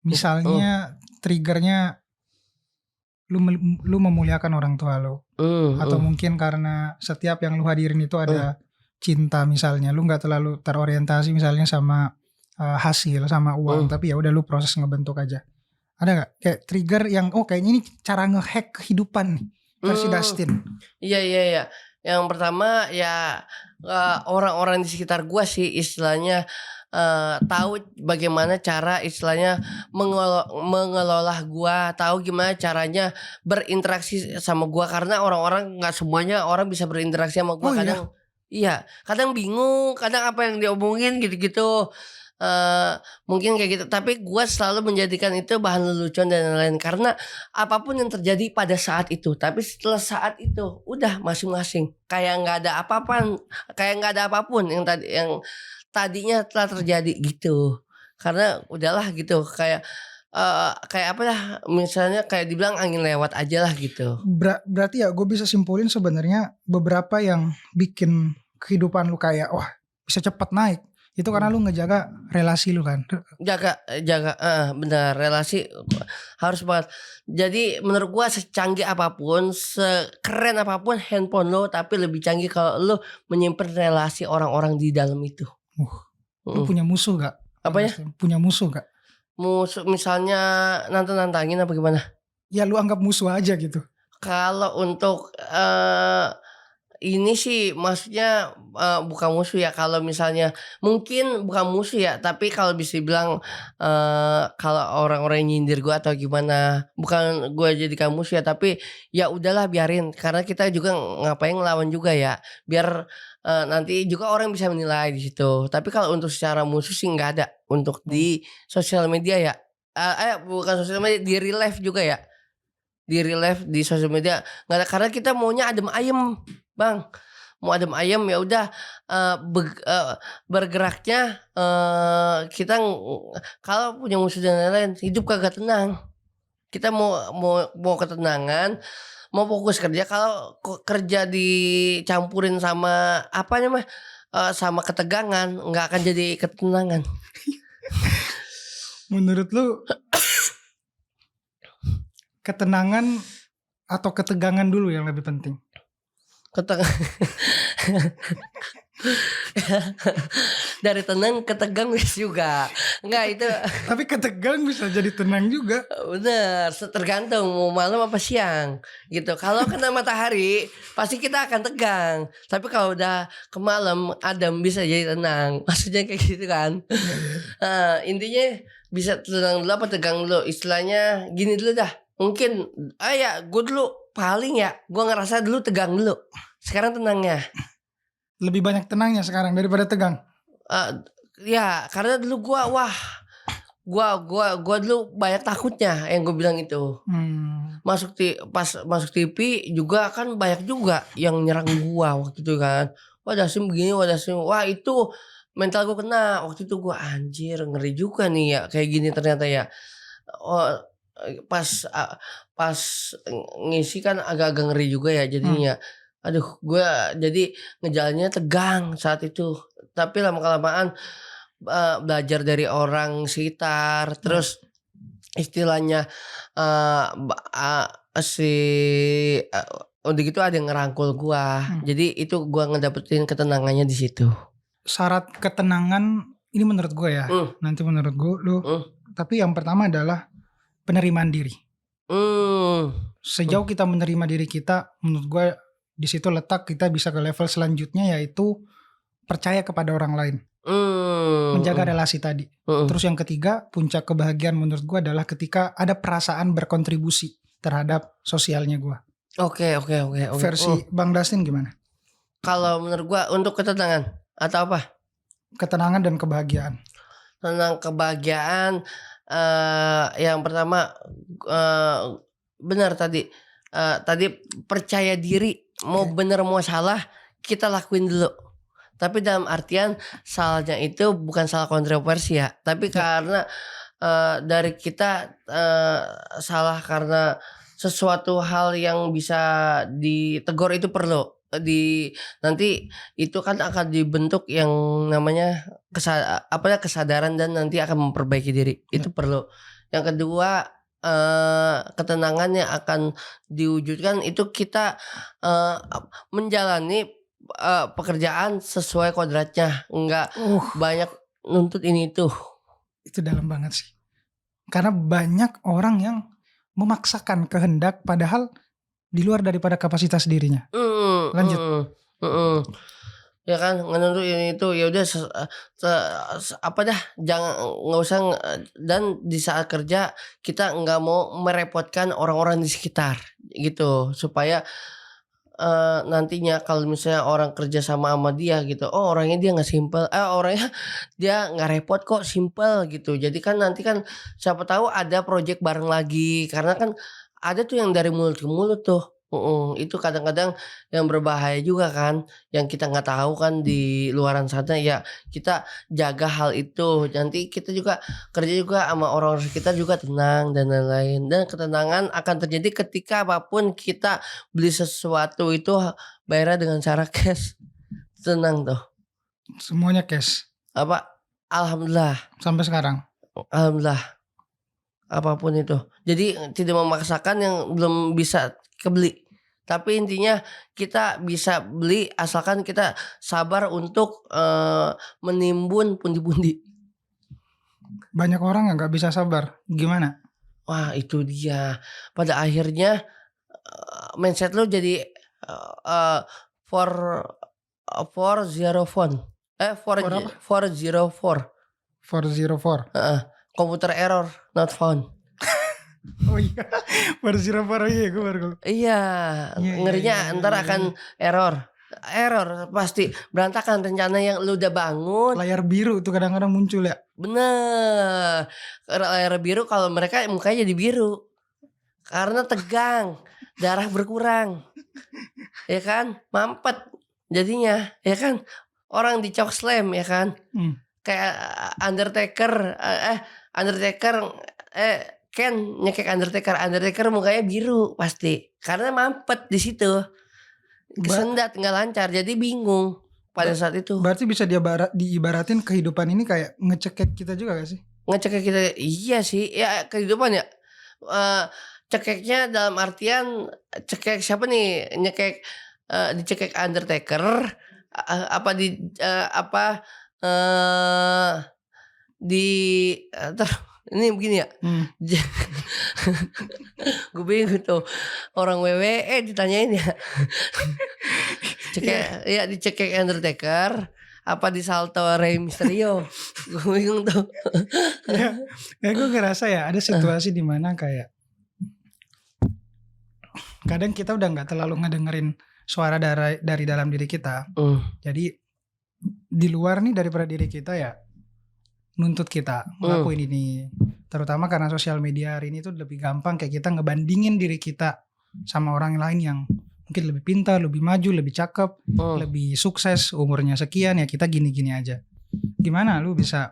[SPEAKER 2] Misalnya triggernya lu memuliakan orang tua lu, atau mungkin karena setiap yang lu hadirin itu ada cinta misalnya, lu nggak terlalu terorientasi misalnya sama hasil sama uang, tapi ya udah lu proses ngebentuk aja. Ada nggak kayak trigger yang kayaknya ini cara ngehack kehidupan nih versi Dustin?
[SPEAKER 1] Iya. Yang pertama ya orang-orang di sekitar gua sih istilahnya tahu bagaimana cara istilahnya mengelola gua, tahu gimana caranya berinteraksi sama gua, karena orang-orang nggak semuanya orang bisa berinteraksi sama gua. Kadang iya, kadang bingung, kadang apa yang diomongin gitu-gitu. Mungkin kayak gitu, tapi gue selalu menjadikan itu bahan lelucon dan lain-lain, karena apapun yang terjadi pada saat itu, tapi setelah saat itu udah masing-masing kayak nggak ada apapun yang tadinya telah terjadi gitu, karena udahlah gitu, kayak apa lah, misalnya kayak dibilang angin lewat aja lah gitu.
[SPEAKER 2] Berarti ya gue bisa simpulin sebenarnya beberapa yang bikin kehidupan lu kayak wah bisa cepat naik itu karena lu ngejaga relasi lu kan.
[SPEAKER 1] Jaga benar, relasi harus banget. Jadi menurut gua secanggih apapun, sekeren apapun handphone lo, tapi lebih canggih kalau lo menyimpan relasi orang-orang di dalam itu.
[SPEAKER 2] Lu punya musuh gak?
[SPEAKER 1] Apanya?
[SPEAKER 2] Punya musuh gak?
[SPEAKER 1] Musuh misalnya nantangin apa gimana?
[SPEAKER 2] Ya lu anggap musuh aja gitu.
[SPEAKER 1] Kalau untuk ini sih maksudnya bukan musuh ya. Kalau misalnya mungkin bukan musuh ya, tapi kalau bisa bilang kalau orang-orang yang nyindir gue atau gimana, bukan gue jadikan musuh ya, tapi ya udahlah biarin, karena kita juga ngapain ngelawan juga ya, biar nanti juga orang bisa menilai di situ. Tapi kalau untuk secara musuh sih nggak ada untuk di sosial media ya. Bukan sosial media, di real life juga ya. Di real life di sosial media nggak ada, karena kita maunya adem ayem bang, mau adem ayem ya udah bergeraknya kita kalau punya musuh dan lain-lain, hidup kagak tenang. Kita mau ketenangan, mau fokus kerja. Kalau kerja dicampurin sama apa namanya sama ketegangan, nggak akan jadi ketenangan.
[SPEAKER 2] Menurut lu ketenangan atau ketegangan dulu yang lebih penting?
[SPEAKER 1] Dari tenang ke tegang bisa juga. Enggak itu.
[SPEAKER 2] Tapi ketegang bisa jadi tenang juga.
[SPEAKER 1] Bener, tergantung mau malam apa siang gitu. Kalau kena matahari pasti kita akan tegang. Tapi kalau udah ke malam adem bisa jadi tenang. Maksudnya kayak gitu kan. Intinya bisa tenang dulu apa tegang dulu. Istilahnya gini dulu dah. Mungkin ya gue dulu paling ya gue ngerasa dulu tegang dulu. Sekarang tenangnya.
[SPEAKER 2] Lebih banyak tenangnya sekarang daripada tegang.
[SPEAKER 1] Ya karena dulu gue dulu banyak takutnya, yang gue bilang itu. Pas masuk TV juga kan banyak juga yang nyerang gue waktu itu kan. wah Dasim begini, wah Dasim, wah itu mental gue kena. Waktu itu gue anjir ngeri juga nih ya kayak gini ternyata ya. Oh, pas ngisi kan agak-agak ngeri juga ya jadinya. Aduh, gue jadi ngejalannya tegang saat itu. Tapi lama-kelamaan belajar dari orang sekitar, terus istilahnya si udah gitu ada yang ngerangkul gua. Jadi itu gua ngedapetin ketenangannya di situ.
[SPEAKER 2] Syarat ketenangan ini menurut gue ya. Nanti menurut gue lu. Tapi yang pertama adalah penerimaan diri. Sejauh kita menerima diri kita, menurut gue di situ letak kita bisa ke level selanjutnya, yaitu percaya kepada orang lain. Menjaga relasi tadi. Terus yang ketiga, puncak kebahagiaan menurut gue adalah ketika ada perasaan berkontribusi terhadap sosialnya gue.
[SPEAKER 1] Oke.
[SPEAKER 2] Versi Bang Dustin gimana?
[SPEAKER 1] Kalau menurut gue untuk ketenangan atau apa?
[SPEAKER 2] Ketenangan dan kebahagiaan.
[SPEAKER 1] Tentang kebahagiaan, yang pertama benar tadi percaya diri. Mau benar mau salah kita lakuin dulu. Tapi dalam artian salahnya itu bukan salah kontroversi ya, tapi karena dari kita salah karena sesuatu hal yang bisa ditegur itu perlu nanti itu kan akan dibentuk yang namanya kesadaran dan nanti akan memperbaiki diri. Itu perlu. Yang kedua, ketenangan yang akan diwujudkan itu kita menjalani pekerjaan sesuai kodratnya, enggak banyak nuntut ini itu.
[SPEAKER 2] Itu dalam banget sih. Karena banyak orang yang memaksakan kehendak padahal di luar daripada kapasitas dirinya. Lanjut.
[SPEAKER 1] Ya kan, nuntut ini itu ya udah jangan nggak usah. Dan di saat kerja kita nggak mau merepotkan orang-orang di sekitar gitu, supaya nantinya kalau misalnya orang kerja sama dia gitu, orangnya dia nggak simple, orangnya dia nggak repot kok, simple gitu. Jadi kan nanti kan siapa tahu ada project bareng lagi, karena kan ada tuh yang dari mulut ke mulut tuh. Itu kadang-kadang yang berbahaya juga kan, yang kita nggak tahu kan di luaran sana ya. Kita jaga hal itu, nanti kita juga kerja juga sama orang sekitar juga tenang dan lain-lain. Dan ketenangan akan terjadi ketika apapun kita beli sesuatu itu bayarnya dengan cara cash. Tenang tuh.
[SPEAKER 2] Semuanya cash.
[SPEAKER 1] Alhamdulillah.
[SPEAKER 2] Sampai sekarang.
[SPEAKER 1] Alhamdulillah. Apapun itu. Jadi tidak memaksakan yang belum bisa kebeli. Tapi intinya kita bisa beli asalkan kita sabar untuk menimbun pundi-pundi.
[SPEAKER 2] Banyak orang yang gak bisa sabar. Gimana?
[SPEAKER 1] Wah itu dia. Pada akhirnya mindset lo jadi 404. 404. Komputer error not found.
[SPEAKER 2] Oh iya, 404 iya gue baru.
[SPEAKER 1] Iya, ngerinya ntar akan error pasti berantakan rencana yang lu udah bangun.
[SPEAKER 2] Layar biru tuh kadang-kadang muncul ya.
[SPEAKER 1] Bener, layar biru kalau mereka mukanya jadi biru karena tegang, darah berkurang, ya kan, mampet jadinya, ya kan, orang di choke slam ya kan, kayak Undertaker Ken nyekek Undertaker mukanya biru pasti karena mampet di situ, kesendat nggak lancar, jadi bingung pada saat itu.
[SPEAKER 2] Berarti bisa diibaratin kehidupan ini kayak ngecekek kita juga gak sih?
[SPEAKER 1] Ngecekek kita, iya sih ya, kehidupan ya. Cekeknya dalam artian cekek siapa nih, nyekek dicekek Undertaker ini begini ya. Gue bingung tuh orang WWE ditanyain ya. Dicekek Undertaker apa di salto Rey Mysterio. Gue bingung tuh.
[SPEAKER 2] Ya gue ngerasa ya ada situasi di mana kayak kadang kita udah nggak terlalu ngedengerin suara dari dalam diri kita. Jadi di luar nih daripada diri kita ya nuntut kita ngelakuin ini, terutama karena sosial media hari ini tuh lebih gampang kayak kita ngebandingin diri kita sama orang lain yang mungkin lebih pintar, lebih maju, lebih cakep, lebih sukses, umurnya sekian, ya kita gini-gini aja. Gimana lu bisa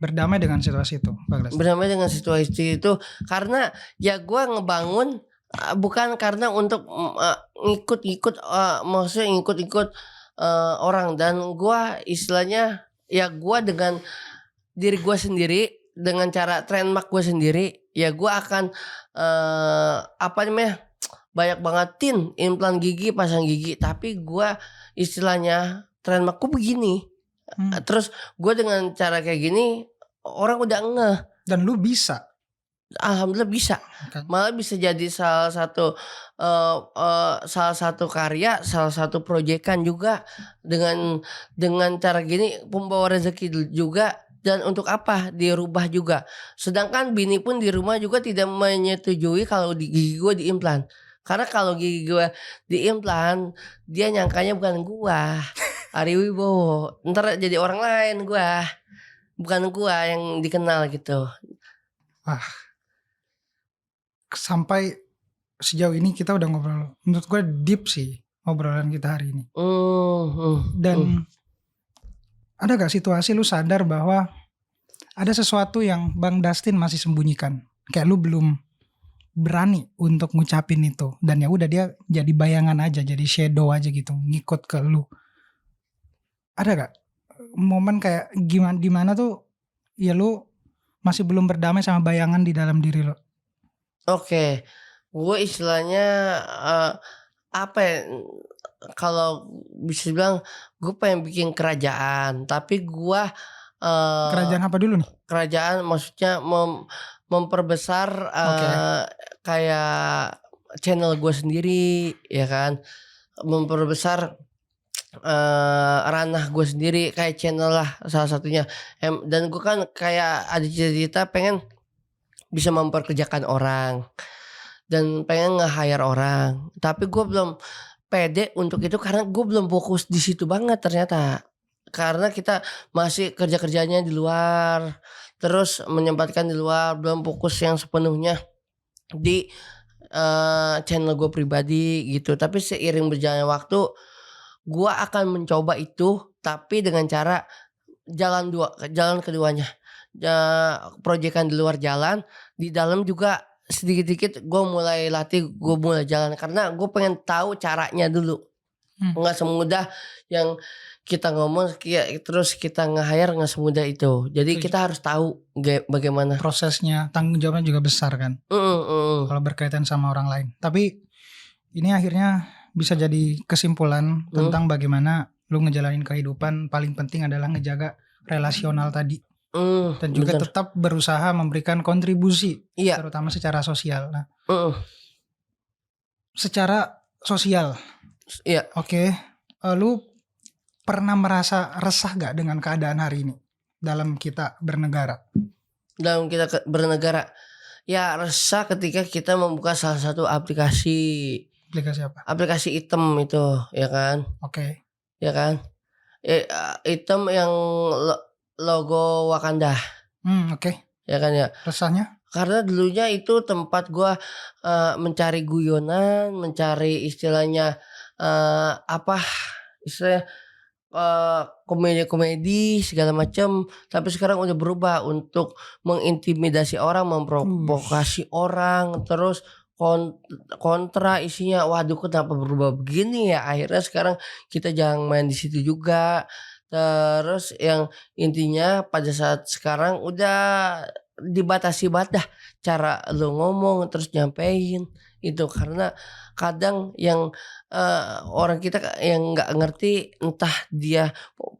[SPEAKER 2] berdamai dengan situasi itu, Pak?
[SPEAKER 1] Berdamai dengan situasi itu karena ya gue ngebangun bukan karena untuk ngikut-ngikut maksudnya ngikut-ngikut orang, dan gue istilahnya ya gue dengan diri gue sendiri, dengan cara trademark gue sendiri, ya gue akan apa namanya, banyak bangetin implan gigi, pasang gigi, tapi gue istilahnya trademark gue begini. Terus gue dengan cara kayak gini orang udah ngeh.
[SPEAKER 2] Dan lu bisa.
[SPEAKER 1] Alhamdulillah bisa. Malah bisa jadi salah satu karya, salah satu proyekan juga dengan cara gini, pembawa rezeki juga. Dan untuk apa dirubah juga. Sedangkan bini pun di rumah juga tidak menyetujui kalau gigi gue diimplan. Karena kalau gigi gue diimplan, dia nyangkanya bukan gue, Ari Wibowo. Ntar jadi orang lain gue, bukan gue yang dikenal gitu.
[SPEAKER 2] Sampai sejauh ini kita udah ngobrol, menurut gue deep sih obrolan kita hari ini. Dan ada gak situasi lu sadar bahwa ada sesuatu yang Bang Dustin masih sembunyikan, kayak lu belum berani untuk ngucapin itu, dan ya udah dia jadi bayangan aja, jadi shadow aja gitu, ngikut ke lu. Ada gak momen kayak gimana dimana tuh ya lu masih belum berdamai sama bayangan di dalam diri lu?
[SPEAKER 1] Oke, gue istilahnya apa ya, kalau bisa bilang gue pengen bikin kerajaan, tapi gue
[SPEAKER 2] kerajaan apa dulu nih?
[SPEAKER 1] Kerajaan maksudnya memperbesar kayak channel gue sendiri, ya kan, memperbesar ranah gue sendiri, kayak channel lah salah satunya. Dan gue kan kayak ada cita-cita pengen bisa memperkerjakan orang dan pengen nge-hire orang, tapi gue belum pede untuk itu karena gue belum fokus di situ banget ternyata. Karena kita masih kerja-kerjanya di luar, terus menyempatkan di luar, belum fokus yang sepenuhnya di channel gue pribadi gitu. Tapi seiring berjalannya waktu, gue akan mencoba itu, tapi dengan cara jalan keduanya. Proyekan di luar jalan, di dalam juga sedikit-sedikit gue mulai latih, gue mulai jalan karena gue pengen tahu caranya dulu. Nggak semudah yang kita ngomong terus kita nge-hire, nggak semudah itu. Jadi kita harus tahu bagaimana
[SPEAKER 2] prosesnya, tanggung jawabnya juga besar kan. Kalau berkaitan sama orang lain. Tapi ini akhirnya bisa jadi kesimpulan tentang bagaimana lu ngejalanin kehidupan. Paling penting adalah ngejaga relasional tadi. Dan juga tetap berusaha memberikan kontribusi, terutama secara sosial. Nah, secara sosial, oke. Lu pernah merasa resah gak dengan keadaan hari ini dalam kita bernegara?
[SPEAKER 1] Dalam kita bernegara, ya resah ketika kita membuka salah satu aplikasi.
[SPEAKER 2] Aplikasi apa?
[SPEAKER 1] Aplikasi item itu, ya kan?
[SPEAKER 2] Oke.
[SPEAKER 1] Ya kan? Item yang logo Wakanda.
[SPEAKER 2] Oke.
[SPEAKER 1] Ya kan ya.
[SPEAKER 2] Resahnya? Karena
[SPEAKER 1] dulunya itu tempat gue mencari guyonan, mencari istilahnya istilahnya komedi-komedi segala macam. Tapi sekarang udah berubah untuk mengintimidasi orang, memprovokasi orang, terus kontra isinya. Waduh, kenapa berubah begini ya? Akhirnya sekarang kita jangan main di situ juga. Terus yang intinya pada saat sekarang udah dibatasi banget dah cara lo ngomong terus nyampein itu, karena kadang yang orang kita yang nggak ngerti, entah dia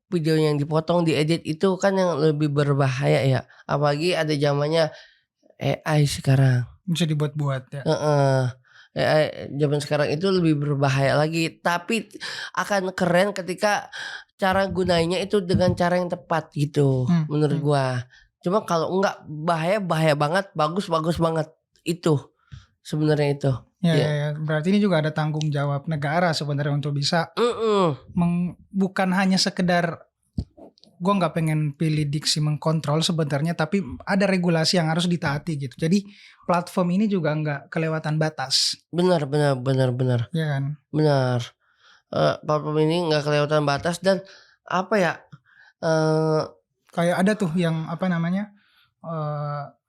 [SPEAKER 1] video yang dipotong diedit itu kan yang lebih berbahaya ya, apalagi ada zamannya AI sekarang
[SPEAKER 2] bisa dibuat-buat ya.
[SPEAKER 1] Zaman sekarang itu lebih berbahaya lagi, tapi akan keren ketika cara gunainya itu dengan cara yang tepat gitu, menurut gua. Cuma kalau enggak bahaya banget, bagus banget itu sebenarnya itu.
[SPEAKER 2] Ya. Berarti ini juga ada tanggung jawab negara sebenarnya untuk bisa bukan hanya sekedar gue nggak pengen pilih diksi mengkontrol sebenarnya, tapi ada regulasi yang harus ditaati gitu. Jadi platform ini juga nggak kelewatan batas.
[SPEAKER 1] Benar.
[SPEAKER 2] Ya kan?
[SPEAKER 1] Benar. Platform ini nggak kelewatan batas dan apa ya?
[SPEAKER 2] Kayak ada tuh yang apa namanya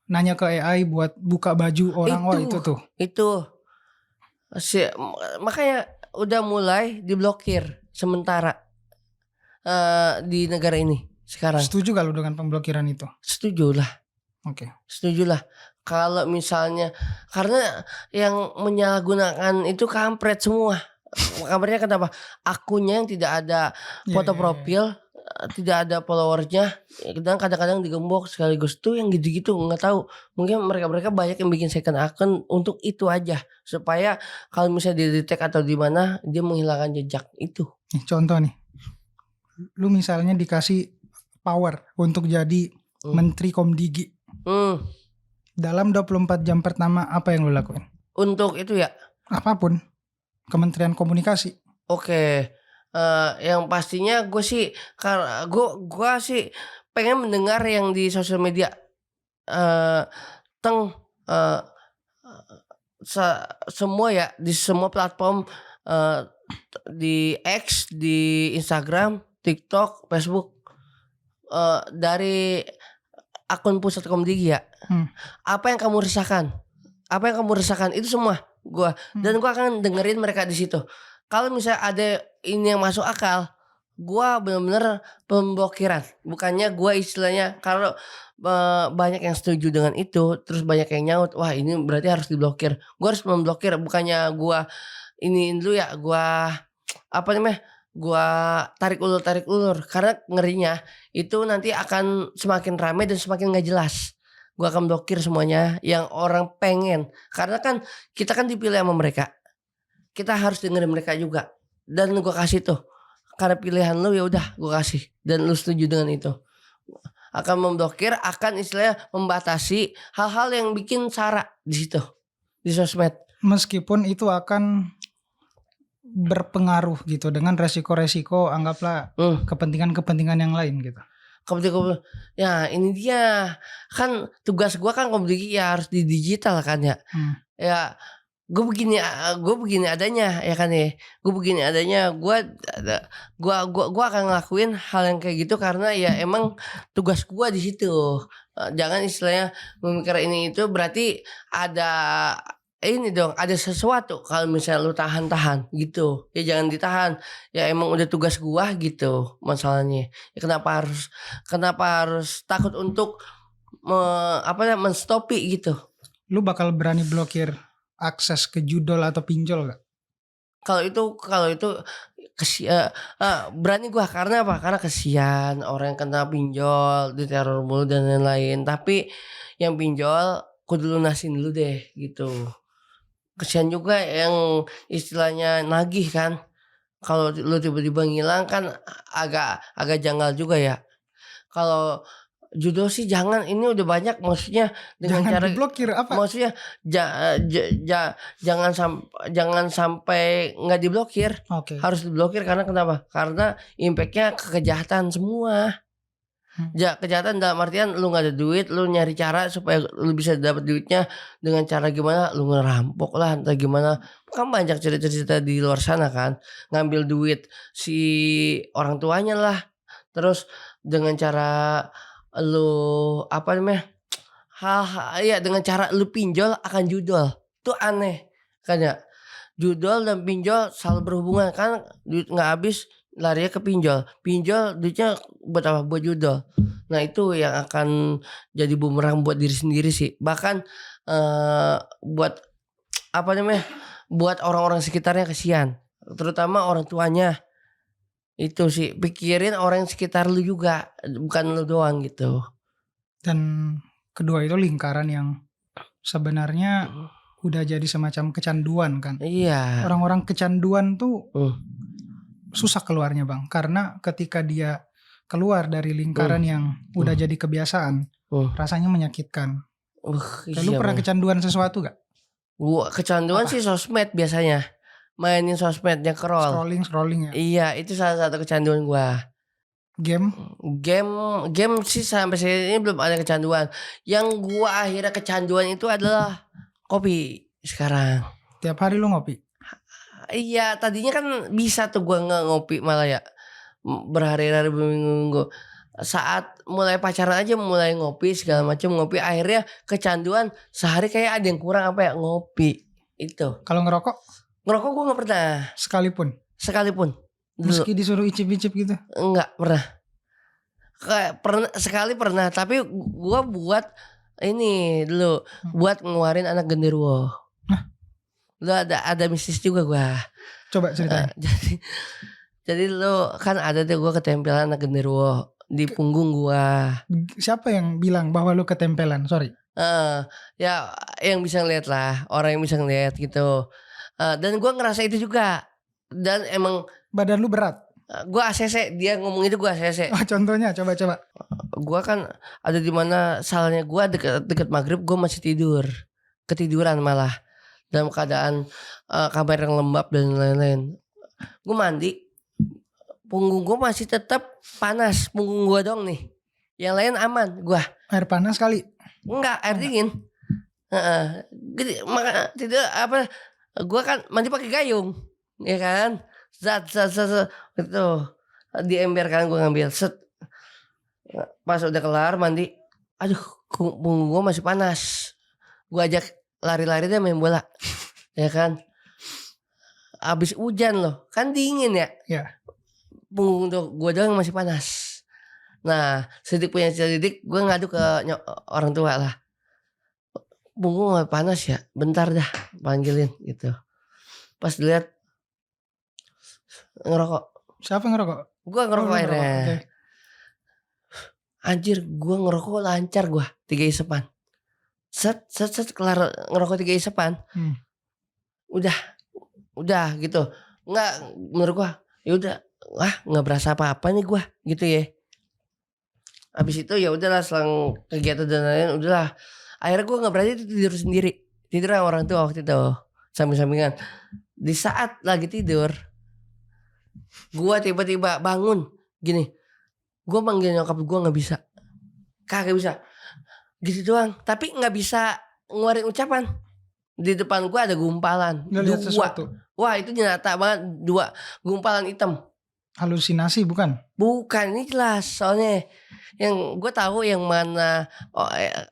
[SPEAKER 2] nanya ke AI buat buka baju orang. Itu tuh.
[SPEAKER 1] Itu makanya udah mulai diblokir sementara di negara ini sekarang.
[SPEAKER 2] Setuju gak lu dengan pemblokiran itu?
[SPEAKER 1] Setuju lah.
[SPEAKER 2] Oke.
[SPEAKER 1] Setuju lah. Kalau misalnya karena yang menyalahgunakan itu kampret semua. Kabarnya kenapa? Akunnya yang tidak ada foto profil, tidak ada followersnya, dan kadang-kadang digembok sekaligus tuh yang gitu-gitu nggak tahu. Mungkin mereka banyak yang bikin second account untuk itu aja supaya kalau misalnya di detect atau di mana dia menghilangkan jejak itu.
[SPEAKER 2] Nih, contoh nih, lu misalnya dikasih power untuk jadi Menteri Komdigi. Dalam 24 jam pertama apa yang lu lakuin?
[SPEAKER 1] Untuk itu ya?
[SPEAKER 2] Apapun. Kementerian Komunikasi.
[SPEAKER 1] Oke. Yang pastinya gue sih pengen mendengar yang di sosial media semua ya, di semua platform, di X, di Instagram, TikTok, Facebook, dari akun Pusat Komdigi ya. Apa yang kamu resahkan itu semua gua dan gua akan dengerin mereka di situ. Kalau misalnya ada ini yang masuk akal, gua benar-benar pemblokiran. Bukannya gua istilahnya kalau banyak yang setuju dengan itu, terus banyak yang nyaut, wah ini berarti harus diblokir. Gua harus memblokir, bukannya gua ini dulu ya, gua tarik ulur karena ngerinya itu nanti akan semakin ramai dan semakin nggak jelas. Gue akan blokir semuanya yang orang pengen, karena kan kita kan dipilih sama mereka, kita harus dengerin mereka juga. Dan gue kasih tuh karena pilihan lu, ya udah gue kasih dan lu setuju dengan itu, akan memblokir, akan istilahnya membatasi hal-hal yang bikin sara di situ di sosmed, meskipun itu akan
[SPEAKER 2] berpengaruh gitu dengan resiko-resiko, anggaplah kepentingan-kepentingan yang lain gitu.
[SPEAKER 1] Ya ini dia kan tugas gue kan Komdigi ya, harus di digital kan ya. Ya gue begini adanya ya kan ya. Gue akan ngelakuin hal yang kayak gitu karena ya emang tugas gue di situ. Jangan istilahnya memikir ini itu berarti ada ini dong, ada sesuatu. Kalau misalnya lu tahan gitu, ya jangan ditahan. Ya emang udah tugas gua gitu masalahnya. Ya kenapa harus takut untuk menstopi gitu.
[SPEAKER 2] Lu bakal berani blokir akses ke judol atau pinjol gak?
[SPEAKER 1] Kalau itu berani gua, karena apa? Karena kesian orang yang kena pinjol, diteror mulu dan lain-lain. Tapi yang pinjol kudu lunasin dulu deh gitu. Kesian juga yang istilahnya nagih kan. Kalau lu tiba-tiba ngilang kan agak janggal juga ya. Kalau judul sih jangan, ini udah banyak, maksudnya dengan
[SPEAKER 2] jangan
[SPEAKER 1] cara
[SPEAKER 2] diblokir apa?
[SPEAKER 1] Maksudnya jangan sampai nggak diblokir. Harus diblokir karena kenapa? Karena impactnya ke kejahatan semua. Kejahatan dalam artian lu gak ada duit, lu nyari cara supaya lu bisa dapat duitnya dengan cara gimana, lu ngerampok lah entah gimana. Kan banyak cerita-cerita di luar sana kan, ngambil duit si orang tuanya lah, terus dengan cara lu dengan cara lu pinjol akan judol. Itu aneh kan ya. Judol dan pinjol selalu berhubungan kan, duit gak habis larinya ke pinjol duitnya buat apa? Buat judol. Nah itu yang akan jadi bumerang buat diri sendiri sih. Bahkan buat buat orang-orang sekitarnya kesian, terutama orang tuanya. Itu sih, pikirin orang sekitar lu juga, bukan lu doang gitu.
[SPEAKER 2] Dan kedua itu lingkaran yang sebenarnya udah jadi semacam kecanduan kan.
[SPEAKER 1] Iya.
[SPEAKER 2] Orang-orang kecanduan tuh susah keluarnya bang, karena ketika dia keluar dari lingkaran yang udah jadi kebiasaan, rasanya menyakitkan. Lu pernah kecanduan sesuatu gak?
[SPEAKER 1] Gua kecanduan sih sosmed biasanya, mainin sosmednya scrolling
[SPEAKER 2] ya.
[SPEAKER 1] Iya, itu salah satu kecanduan gua.
[SPEAKER 2] Game?
[SPEAKER 1] Game sih sampai saat ini belum ada kecanduan. Yang gua akhirnya kecanduan itu adalah kopi sekarang.
[SPEAKER 2] Tiap hari lu ngopi?
[SPEAKER 1] Iya, tadinya kan bisa tuh gua nggak ngopi malah ya berhari-hari berminggu-minggu. Saat mulai pacaran aja mulai ngopi segala macam ngopi, akhirnya kecanduan sehari kayak ada yang kurang apa ya ngopi itu.
[SPEAKER 2] Kalau ngerokok?
[SPEAKER 1] Ngerokok gua nggak pernah. Sekalipun. Dulu.
[SPEAKER 2] Meski disuruh icip-icip gitu?
[SPEAKER 1] Enggak pernah. Pernah sekali pernah, tapi gua buat ini dulu buat ngeluarin anak genderuwo. Lu ada mistis juga gua.
[SPEAKER 2] Coba ceritain.
[SPEAKER 1] Jadi lu kan ada tuh gua ketempelan anak genderuwo di punggung gua.
[SPEAKER 2] Siapa yang bilang bahwa lu ketempelan? Sorry.
[SPEAKER 1] Ya yang bisa ngeliat lah, orang yang bisa ngeliat gitu. Dan gua ngerasa itu juga. Dan emang
[SPEAKER 2] badan lu berat?
[SPEAKER 1] Gua ACC, dia ngomong itu gua ACC.
[SPEAKER 2] Oh, contohnya coba.
[SPEAKER 1] Gua kan ada di mana salahnya gua deket maghrib gua masih ketiduran malah dalam keadaan kamar yang lembab dan lain-lain. Gua mandi, punggung gua masih tetap panas, punggung gua dong nih. Yang lain aman gua.
[SPEAKER 2] Air panas kali?
[SPEAKER 1] Enggak, air dingin. Gitu, maka tidak apa. Gua kan mandi pakai gayung, ya kan? Zat itu di ember kan gue ngambil set. Pas udah kelar mandi, aduh punggung gue masih panas. Gue ajak lari-lari deh main bola, ya kan. Abis hujan loh, kan dingin ya. Punggung tuh gue doang masih panas. Nah sedikit gue ngadu ke orang tua lah. Punggung gak panas ya, bentar dah panggilin gitu. Pas dilihat ngerokok.
[SPEAKER 2] Siapa ngerokok?
[SPEAKER 1] Gue ngerokok akhirnya. Okay. Anjir, gue ngerokok lancar gue 3 isepan. Set kelar ngerokok 3 isepan. Udah gitu. Enggak, menurut gue ya udah, nggak berasa apa-apa nih gue gitu ya. Abis itu ya udahlah, selang kegiatan dan lain-lain udahlah. Akhirnya gue nggak berani tidur sendiri. Tidur sama orang tua waktu itu samping-sampingan. Di saat lagi tidur, gue tiba-tiba bangun gini. Gue manggil nyokap gue gak bisa. Kagak bisa. Gitu doang. Tapi gak bisa ngeluarin ucapan. Di depan gue ada gumpalan.
[SPEAKER 2] Gak lihat sesuatu.
[SPEAKER 1] Wah itu nyata banget. 2 gumpalan hitam.
[SPEAKER 2] Halusinasi bukan?
[SPEAKER 1] Bukan, ini jelas. Soalnya yang gue tahu yang mana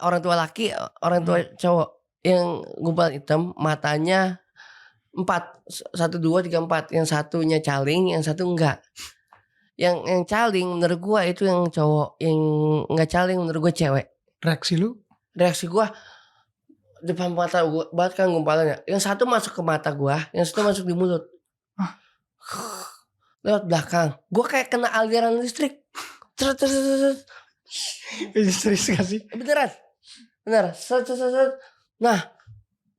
[SPEAKER 1] orang tua laki, orang tua cowok. Yang gumpalan hitam matanya 4, 1, 2, 3, 4. Yang satunya caling, yang satu enggak. Yang caling menurut gua itu yang cowok, yang enggak caling menurut gua cewek.
[SPEAKER 2] Reaksi lu?
[SPEAKER 1] Reaksi gua depan mata gua banget kan gumpalannya. Yang satu masuk ke mata gua, yang satu masuk di mulut. Lewat belakang. Gua kayak kena aliran listrik.
[SPEAKER 2] Serius gak sih?
[SPEAKER 1] Beneran. Bener. Nah,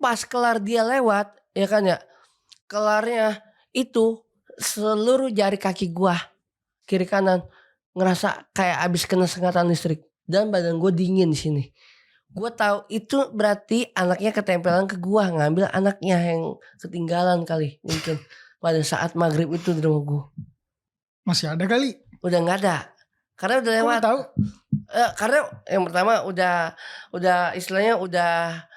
[SPEAKER 1] pas kelar dia lewat, ya kan ya. Kelarnya itu seluruh jari kaki gua kiri kanan ngerasa kayak abis kena sengatan listrik dan badan gue dingin di sini. Gue tahu itu berarti anaknya ketempelan ke gue, ngambil anaknya yang ketinggalan kali mungkin pada saat maghrib itu di rumah gue.
[SPEAKER 2] Masih ada kali?
[SPEAKER 1] Udah nggak ada, karena udah lewat.
[SPEAKER 2] Tahu?
[SPEAKER 1] Karena yang pertama udah istilahnya udah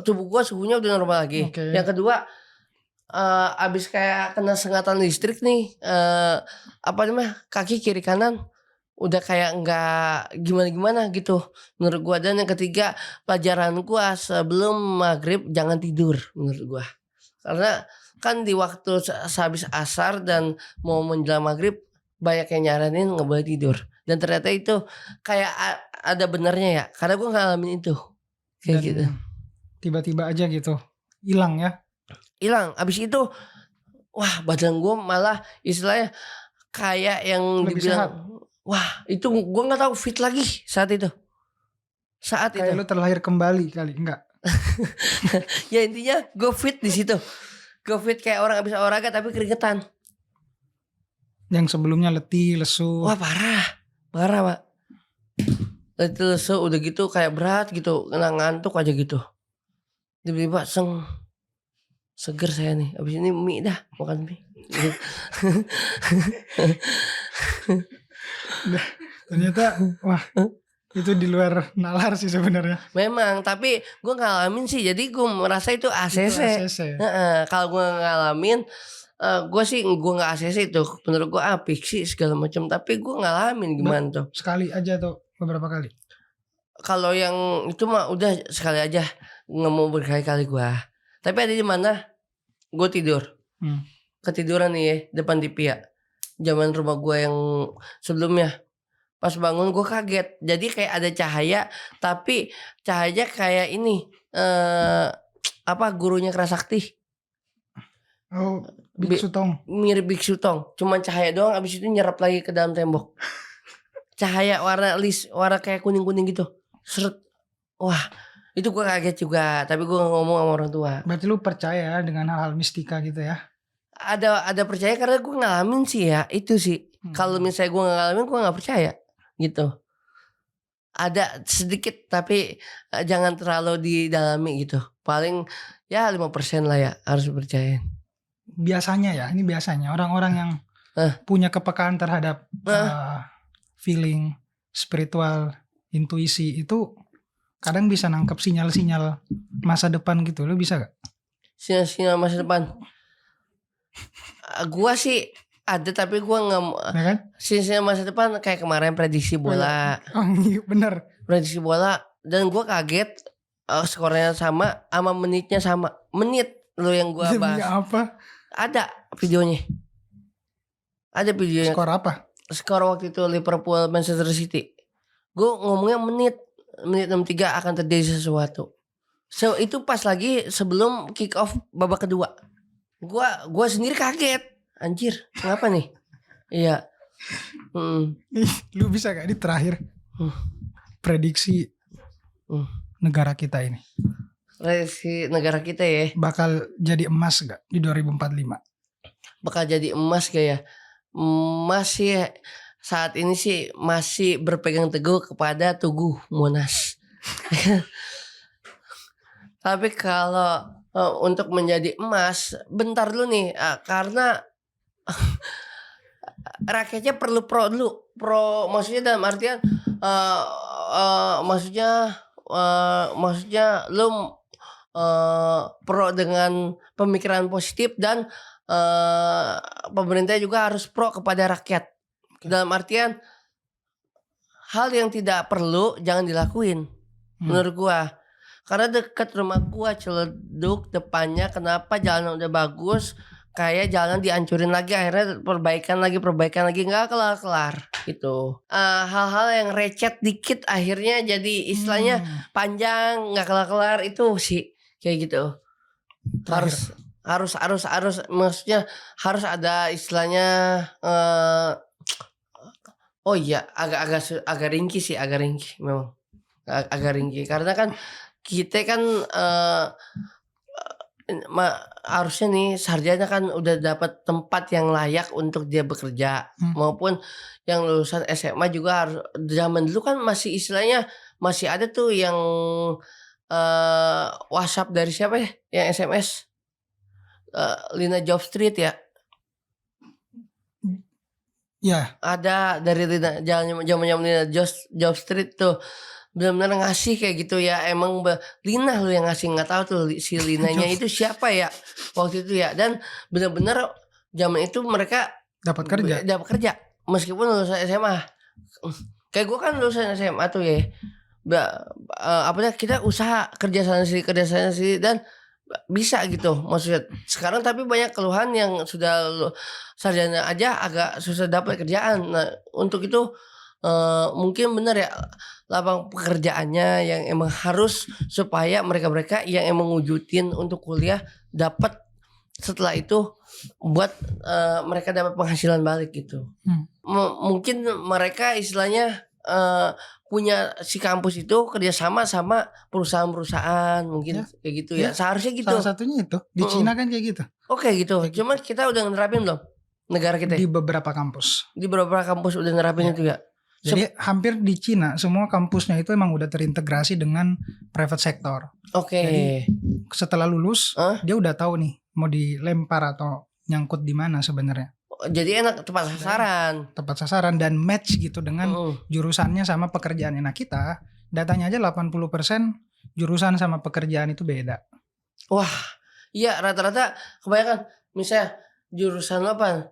[SPEAKER 1] tubuh gue suhunya udah normal lagi.
[SPEAKER 2] Okay.
[SPEAKER 1] Yang kedua abis kayak kena sengatan listrik nih, kaki kiri kanan udah kayak nggak gimana gitu menurut gua. Dan yang ketiga, pelajaran gua sebelum maghrib jangan tidur menurut gua, karena kan di waktu sehabis asar dan mau menjelang maghrib banyak yang nyaranin nggak boleh tidur, dan ternyata itu kayak ada benernya ya, karena gua ngalamin itu kayak dan gitu.
[SPEAKER 2] Tiba-tiba aja gitu hilang ya. Hilang.
[SPEAKER 1] Abis itu wah badan gue malah istilahnya kayak yang
[SPEAKER 2] lebih
[SPEAKER 1] dibilang
[SPEAKER 2] sehat.
[SPEAKER 1] Wah itu gue gak tahu fit lagi saat itu.
[SPEAKER 2] Kayak lu terlahir kembali kali, enggak?
[SPEAKER 1] Ya intinya gue fit di situ. Gue fit kayak orang abis olahraga tapi keringetan.
[SPEAKER 2] Yang sebelumnya letih, lesu.
[SPEAKER 1] Wah parah pak. Letih, lesu udah gitu kayak berat gitu, kena ngantuk aja gitu. Tiba-tiba seger saya nih, abis ini mie dah, makan mie.
[SPEAKER 2] Ternyata wah itu di luar nalar sih sebenarnya.
[SPEAKER 1] Memang, tapi gue ngalamin sih, jadi gue merasa itu
[SPEAKER 2] Itu
[SPEAKER 1] ACC.
[SPEAKER 2] ACC.
[SPEAKER 1] Kalau gue ngalamin, gue sih gue nggak ACC itu. Menurut gue fiksi segala macam. Tapi gue ngalamin gimana tuh?
[SPEAKER 2] Sekali aja atau beberapa kali?
[SPEAKER 1] Kalau yang itu mah udah sekali aja, nggak mau berkali-kali gue. Tapi ada di mana? Gue tidur, ketiduran nih ya depan TV ya. Zaman rumah gue yang sebelumnya. Pas bangun gue kaget. Jadi kayak ada cahaya, tapi cahaya kayak ini gurunya Kerasakti.
[SPEAKER 2] Oh, Biksu Tong.
[SPEAKER 1] Mirip Biksu Tong. Cuman cahaya doang, abis itu nyerap lagi ke dalam tembok. Cahaya warna kayak kuning-kuning gitu. Seret. Wah, itu gue kaget juga. Tapi gue ngomong sama orang tua.
[SPEAKER 2] Berarti lu percaya dengan hal-hal mistika gitu ya?
[SPEAKER 1] Ada percaya karena gue ngalamin sih ya. Itu sih. Kalau misalnya gue gak ngalamin, gue gak percaya. Gitu. Ada sedikit tapi jangan terlalu didalami gitu. Paling ya 5% lah ya harus percaya.
[SPEAKER 2] Biasanya ya, ini biasanya orang-orang yang punya kepekaan terhadap feeling spiritual, intuisi itu kadang bisa nangkep sinyal-sinyal masa depan gitu. Lu bisa gak?
[SPEAKER 1] Sinyal-sinyal masa depan. Gua sih ada tapi gua nggak
[SPEAKER 2] Ya kan?
[SPEAKER 1] sinyal masa depan kayak kemarin prediksi bola.
[SPEAKER 2] Oh iya bener.
[SPEAKER 1] Prediksi bola dan gua kaget skornya sama menitnya sama. Menit lo yang gua bahas.
[SPEAKER 2] Demi apa?
[SPEAKER 1] Ada videonya. Ada videonya.
[SPEAKER 2] Skor apa?
[SPEAKER 1] Skor waktu itu Liverpool Manchester City. Gua ngomongnya menit 63 akan terjadi sesuatu. So itu pas lagi sebelum kick off babak kedua. Gua sendiri kaget. Anjir, kenapa nih? Iya.
[SPEAKER 2] Lu bisa gak di terakhir prediksi negara kita ini?
[SPEAKER 1] Prediksi negara kita ya.
[SPEAKER 2] Bakal jadi emas gak di 2045?
[SPEAKER 1] Bakal jadi emas kayak masih saat ini sih masih berpegang teguh kepada Tugu Monas. Tapi kalau untuk menjadi emas, bentar dulu nih, karena rakyatnya perlu pro dulu. Pro maksudnya dalam artian maksudnya lu pro dengan pemikiran positif dan pemerintah juga harus pro kepada rakyat. Dalam artian hal yang tidak perlu jangan dilakuin menurut gua. Karena dekat rumah gua Ciledug depannya, kenapa jalan udah bagus kayak jalan dihancurin lagi, akhirnya perbaikan lagi nggak kelar gitu. Hal-hal yang recet dikit akhirnya jadi istilahnya panjang nggak kelar itu sih kayak gitu. Harus maksudnya harus ada istilahnya oh iya agak ringkih sih, agak ringkih memang. Agak ringkih karena kan kita kan harusnya nih sarjana kan udah dapat tempat yang layak untuk dia bekerja, maupun yang lulusan SMA juga harus. Zaman dulu kan masih istilahnya masih ada tuh yang WhatsApp dari siapa ya, yang SMS Lina Job Street ya.
[SPEAKER 2] Ya.
[SPEAKER 1] Ada dari Lina, zaman Lina Job Street tuh benar-benar ngasih kayak gitu ya. Emang Lina lu yang ngasih, nggak tahu tuh si Linanya itu siapa ya waktu itu ya. Dan benar-benar zaman itu mereka dapat kerja meskipun lulusan SMA. Kayak gue kan lulusan SMA tuh ya. Kita usaha kerja sana sini dan bisa gitu maksudnya sekarang. Tapi banyak keluhan yang sudah sarjana aja agak susah dapat kerjaan. Nah untuk itu mungkin benar ya lapang pekerjaannya yang emang harus supaya mereka yang emang wujudin untuk kuliah dapat setelah itu buat mereka dapat penghasilan balik gitu. Mungkin mereka istilahnya punya si kampus itu kerjasama sama perusahaan-perusahaan mungkin kayak gitu ya. Seharusnya gitu.
[SPEAKER 2] Salah satunya itu di Cina kan kayak gitu.
[SPEAKER 1] Oke gitu. Cuma kita udah nerapin belum negara kita?
[SPEAKER 2] Di beberapa kampus.
[SPEAKER 1] Di beberapa kampus udah nerapin itu ya.
[SPEAKER 2] Jadi hampir di Cina semua kampusnya itu emang udah terintegrasi dengan private sector.
[SPEAKER 1] Oke.
[SPEAKER 2] Jadi setelah lulus dia udah tahu nih mau dilempar atau nyangkut di mana sebenarnya.
[SPEAKER 1] jadi enak tepat sasaran
[SPEAKER 2] dan match gitu dengan jurusannya sama pekerjaannya. Nah kita datanya aja 80% jurusan sama pekerjaan itu beda.
[SPEAKER 1] Wah, iya rata-rata kebanyakan misalnya jurusan lo apa?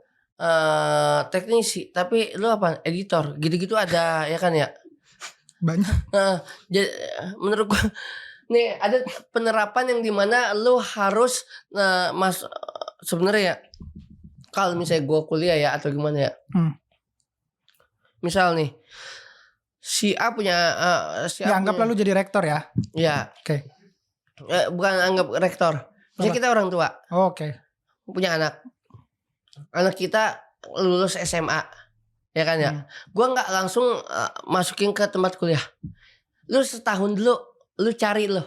[SPEAKER 1] Teknisi, tapi lo apa? Editor, gitu-gitu ada ya kan ya?
[SPEAKER 2] Banyak.
[SPEAKER 1] Jadi menurut gua nih ada penerapan yang dimana lo harus sebenarnya ya, kalau misalnya gua kuliah ya atau gimana ya, misal nih si A punya
[SPEAKER 2] ya anggap lalu jadi rektor ya.
[SPEAKER 1] Ya.
[SPEAKER 2] Oke.
[SPEAKER 1] Bukan anggap rektor. Misalnya kita orang tua.
[SPEAKER 2] Oke.
[SPEAKER 1] Punya anak kita lulus SMA, ya kan ya. Gua nggak langsung masukin ke tempat kuliah. Lu setahun dulu, lu cari lo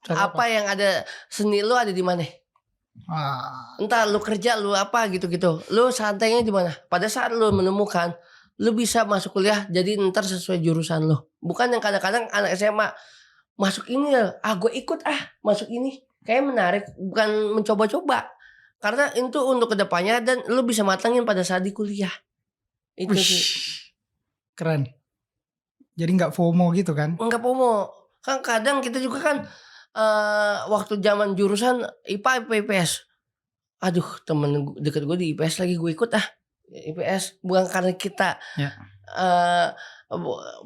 [SPEAKER 1] apa yang ada, seni lu ada di mana. Entah lu kerja lu apa gitu-gitu, lu santainya di mana. Pada saat lu menemukan, lu bisa masuk kuliah jadi ntar sesuai jurusan lu. Bukan yang kadang-kadang anak SMA masuk ini ya, gue ikut masuk ini kayak menarik, bukan mencoba-coba. Karena itu untuk kedepannya dan lu bisa matangin pada saat di kuliah. Itu sih
[SPEAKER 2] keren. Jadi nggak FOMO gitu kan?
[SPEAKER 1] Nggak FOMO. Kan kadang kita juga kan waktu zaman jurusan IPA IPS. Aduh, temen deket gue di IPS lagi, gue ikut IPS bukan karena kita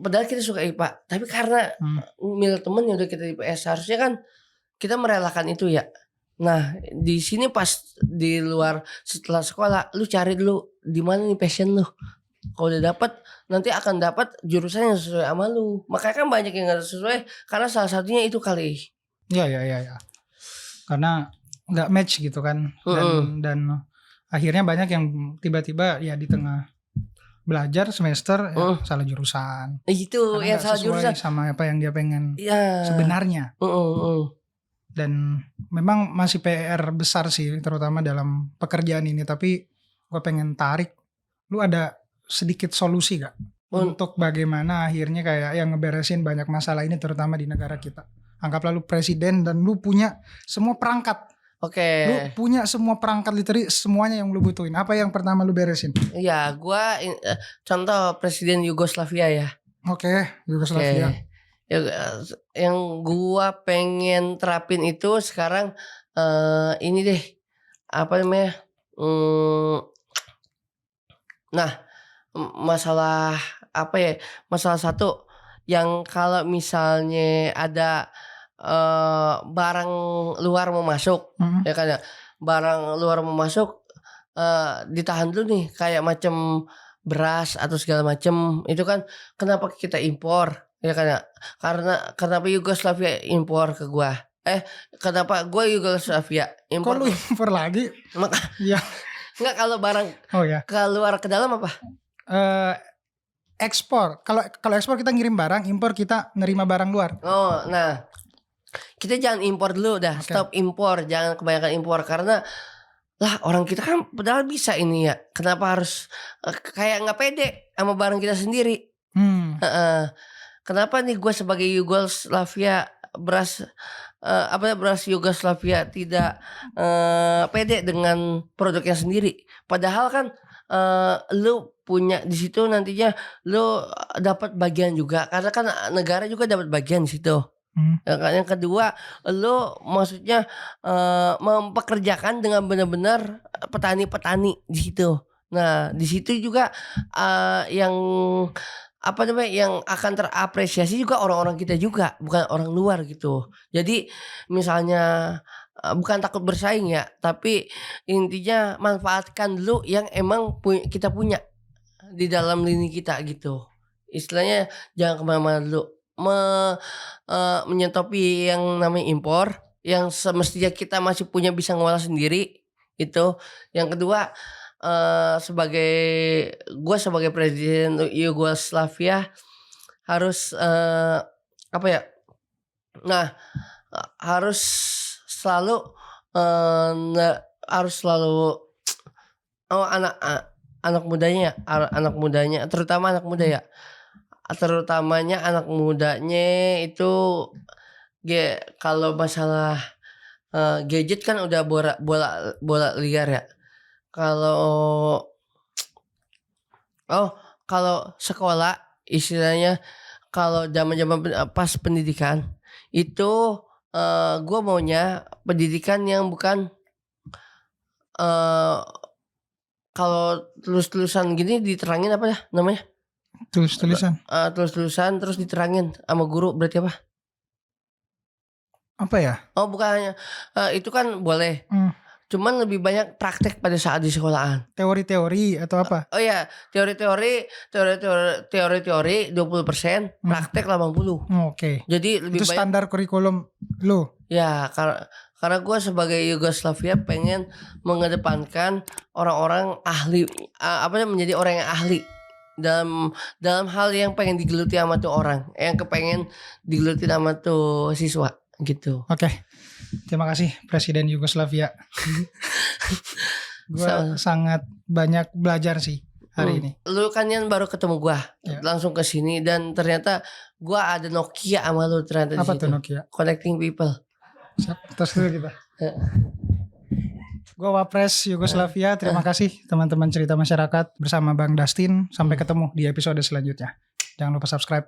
[SPEAKER 1] padahal kita suka IPA, tapi karena milih temen yang udah kita IPS. Harusnya kan kita merelakan itu ya. Nah di sini pas di luar setelah sekolah, lu cari dulu di mana nih passion lu. Kalau udah dapat, nanti akan dapat jurusan yang sesuai sama lu. Makanya kan banyak yang nggak sesuai karena salah satunya itu kali.
[SPEAKER 2] Ya. Karena nggak match gitu kan. Dan akhirnya banyak yang tiba-tiba ya di tengah belajar semester salah jurusan.
[SPEAKER 1] Itu yang salah jurusan
[SPEAKER 2] sama apa yang dia pengen sebenarnya. Dan memang masih PR besar sih, terutama dalam pekerjaan ini. Tapi gue pengen tarik, lu ada sedikit solusi gak untuk bagaimana akhirnya kayak yang ngeberesin banyak masalah ini, terutama di negara kita. Anggaplah lu presiden dan lu punya semua perangkat. Lu punya semua perangkat, literally semuanya yang lu butuhin. Apa yang pertama lu beresin?
[SPEAKER 1] Iya, gua contoh presiden Yugoslavia ya.
[SPEAKER 2] Yugoslavia.
[SPEAKER 1] Yang gua pengen terapin itu sekarang ini deh, apa namanya? Nah, masalah apa ya? Masalah satu yang kalau misalnya ada barang luar mau masuk, ya kan ya, barang luar mau masuk ditahan dulu nih, kayak macam beras atau segala macam itu kan. Kenapa kita impor, ya kan ya? Karena kenapa Yugoslavia impor ke gua? Kenapa gua Yugoslavia impor?
[SPEAKER 2] Kok lu impor lagi?
[SPEAKER 1] Maka
[SPEAKER 2] ya.
[SPEAKER 1] Enggak, kalau barang keluar ke dalam apa?
[SPEAKER 2] Ekspor. Kalau ekspor kita ngirim barang, impor kita nerima barang luar.
[SPEAKER 1] Nah, kita jangan impor dulu dah. Stop impor, jangan kebanyakan impor karena lah orang kita kan padahal bisa ini ya. Kenapa harus kayak nggak pede sama barang kita sendiri? Kenapa nih gue sebagai Yugoslavia beras Yugoslavia tidak pede dengan produknya sendiri? Padahal kan lu punya di situ, nantinya lu dapat bagian juga karena kan negara juga dapat bagian di situ. Yang kedua, lu maksudnya mempekerjakan dengan benar-benar petani-petani di situ. Nah, di situ juga yang apa namanya, yang akan terapresiasi juga orang-orang kita juga, bukan orang luar gitu. Jadi misalnya bukan takut bersaing ya, tapi intinya manfaatkan dulu yang emang kita punya di dalam lini kita gitu. Istilahnya jangan kemana-mana dulu menyentopi yang namanya impor, yang semestinya kita masih punya bisa ngolah sendiri itu. Yang kedua, sebagai presiden Yugoslavia harus apa ya? Nah, harus selalu anak mudanya terutama anak muda ya. Terutamanya anak mudanya itu kalau masalah gadget kan udah bola liar ya. Kalau Oh, kalau sekolah istilahnya kalau zaman-zaman pas pendidikan itu gue maunya pendidikan yang bukan kalau tulus-tulusan gini diterangin apa ya namanya?
[SPEAKER 2] Tulis-tulisan.
[SPEAKER 1] Tulus-tulusan terus diterangin sama guru berarti apa?
[SPEAKER 2] Apa ya?
[SPEAKER 1] Oh bukan itu kan boleh. Cuman lebih banyak praktek pada saat di sekolahan.
[SPEAKER 2] Teori-teori atau apa?
[SPEAKER 1] Oh ya, teori-teori 20%, praktek 80.
[SPEAKER 2] Oke.
[SPEAKER 1] Jadi lebih
[SPEAKER 2] Itu
[SPEAKER 1] banyak.
[SPEAKER 2] standar kurikulum lo.
[SPEAKER 1] Ya, karena gue sebagai Yugoslavia pengen mengedepankan orang-orang ahli, menjadi orang yang ahli dalam hal yang pengen digeluti sama tuh orang, yang kepengen digeluti sama tuh siswa gitu.
[SPEAKER 2] Oke. Terima kasih Presiden Yugoslavia. Gue sangat banyak belajar sih hari ini.
[SPEAKER 1] Lu kan yang baru ketemu gue, langsung ke sini dan ternyata gue ada Nokia sama lu ternyata.
[SPEAKER 2] Apa
[SPEAKER 1] di situ.
[SPEAKER 2] tuh Nokia?
[SPEAKER 1] Connecting people.
[SPEAKER 2] Terus dulu kita. Gue Wapres Yugoslavia. Terima kasih teman-teman cerita masyarakat bersama Bang Dustin. Sampai ketemu di episode selanjutnya. Jangan lupa subscribe.